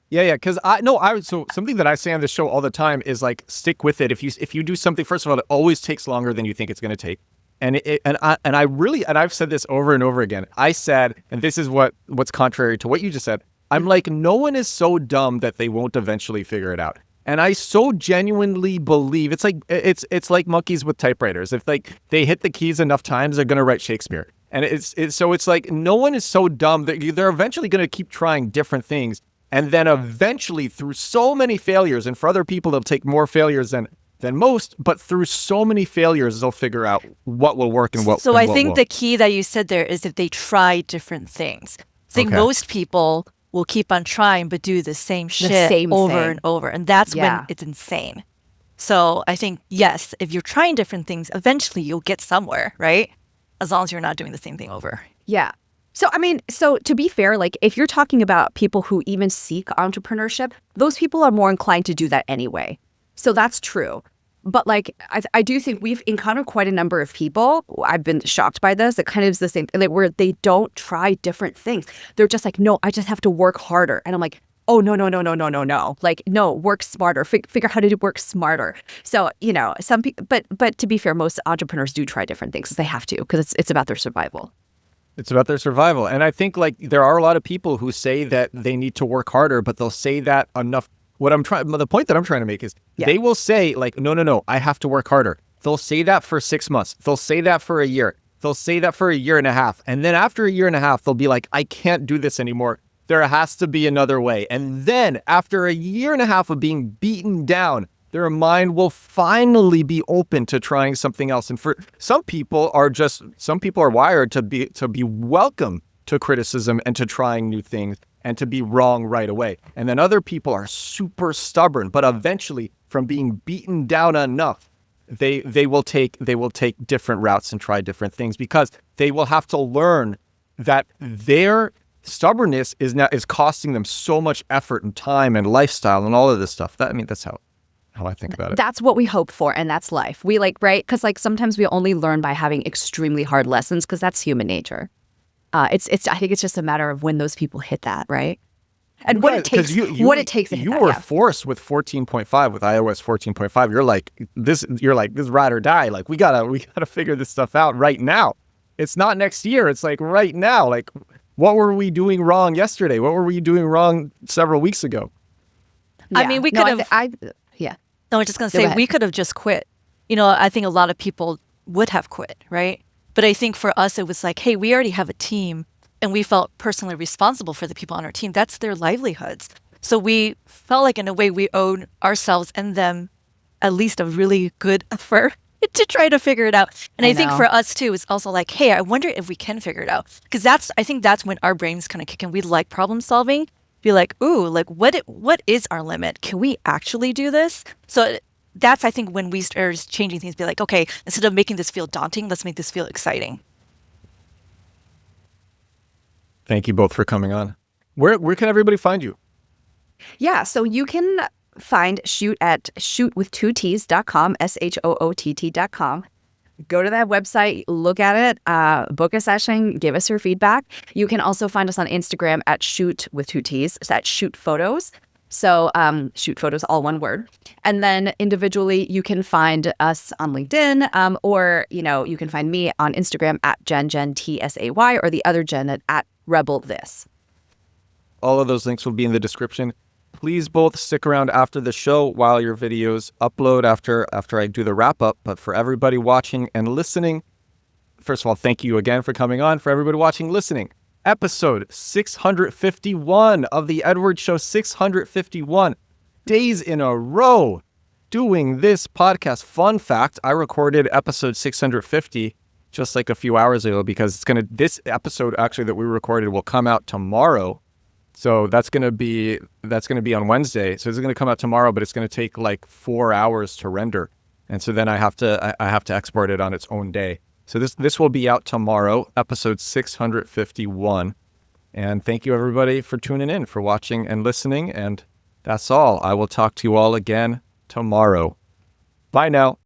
something that I say on this show all the time is like stick with it. If you do something, first of all, it always takes longer than you think it's going to take. And I've said this over and over again. I said, and this is what's contrary to what you just said. I'm like, no one is so dumb that they won't eventually figure it out. And I so genuinely believe it's like monkeys with typewriters. If like they hit the keys enough times, they're gonna write Shakespeare. And it's like no one is so dumb that they're eventually gonna keep trying different things. And then eventually through so many failures, and for other people they'll take more failures than most, but through so many failures they'll figure out what will work and what So and I what think won't. the key that you said there is if they try different things. I think most people will keep on trying but do the same shit over and over. And that's when it's insane. So I think, yes, if you're trying different things, eventually you'll get somewhere, right? As long as you're not doing the same thing over. Yeah. So, so to be fair, like if you're talking about people who even seek entrepreneurship, those people are more inclined to do that anyway. So that's true. But like, I do think we've encountered quite a number of people. I've been shocked by this. It kind of is the same, like where they don't try different things. They're just like, no, I just have to work harder. And I'm like, oh, no, no, no, no, no, no, no. Like, no, work smarter, figure out how to work smarter. So, some people, but to be fair, most entrepreneurs do try different things. They have to, because it's about their survival. It's about their survival. And I think like there are a lot of people who say that they need to work harder, but they'll say that enough. The point that I'm trying to make is they will say like, no, I have to work harder. They'll say that for 6 months. They'll say that for a year. They'll say that for a year and a half. And then after a year and a half, they'll be like, I can't do this anymore. There has to be another way. And then after a year and a half of being beaten down, their mind will finally be open to trying something else. And for some people are wired to be welcome to criticism and to trying new things and to be wrong right away. And then other people are super stubborn, but eventually from being beaten down enough, they will take different routes and try different things, because they will have to learn that their stubbornness is costing them so much effort and time and lifestyle and all of this stuff. That's how I think about it. That's what we hope for, and that's life. We right? Because sometimes we only learn by having extremely hard lessons, because that's human nature. I think it's just a matter of when those people hit that, right? And what it takes. What it takes to hit that. You were forced with 14.5, with iOS 14.5. You're like this ride or die. Like we gotta figure this stuff out right now. It's not next year. It's like right now. Like, what were we doing wrong yesterday? What were we doing wrong several weeks ago? Yeah. I mean, we could have. Yeah. No, I was just going to say, we could have just quit. I think a lot of people would have quit, right? But I think for us, it was like, hey, we already have a team, and we felt personally responsible for the people on our team. That's their livelihoods. So we felt like, in a way, we owed ourselves and them at least a really good effort to try to figure it out. And I think for us, too, it's also like, hey, I wonder if we can figure it out. Because I think that's when our brains kind of kick in. We like problem solving. Be like, ooh, like what is our limit? Can we actually do this? So that's, I think, when we start changing things, be like, okay, instead of making this feel daunting, let's make this feel exciting. Thank you both for coming on. Where can everybody find you? Yeah, so you can find Shoot at shootwith2ts.com, SHOOTT.com. Go to that website, look at it, book a session, give us your feedback. You can also find us on Instagram at Shoot with 2 Ts. It's at Shoot Photos. So Shoot Photos, all one word. And then individually, you can find us on LinkedIn, or you can find me on Instagram at Jen TSAY, or the other Jen at Rebel This. All of those links will be in the description. Please both stick around after the show while your videos upload after I do the wrap up. But for everybody watching and listening, first of all, thank you again for coming on. For everybody watching, listening, episode 651 of the Edward Show, 651 days in a row doing this podcast. Fun fact, I recorded episode 650 just like a few hours ago, because this episode actually that we recorded will come out tomorrow. So that's going to be on Wednesday. So it's going to come out tomorrow, but it's going to take like 4 hours to render. And so then I have to export it on its own day. So this will be out tomorrow, episode 651. And thank you everybody for tuning in, for watching and listening. And that's all. I will talk to you all again tomorrow. Bye now.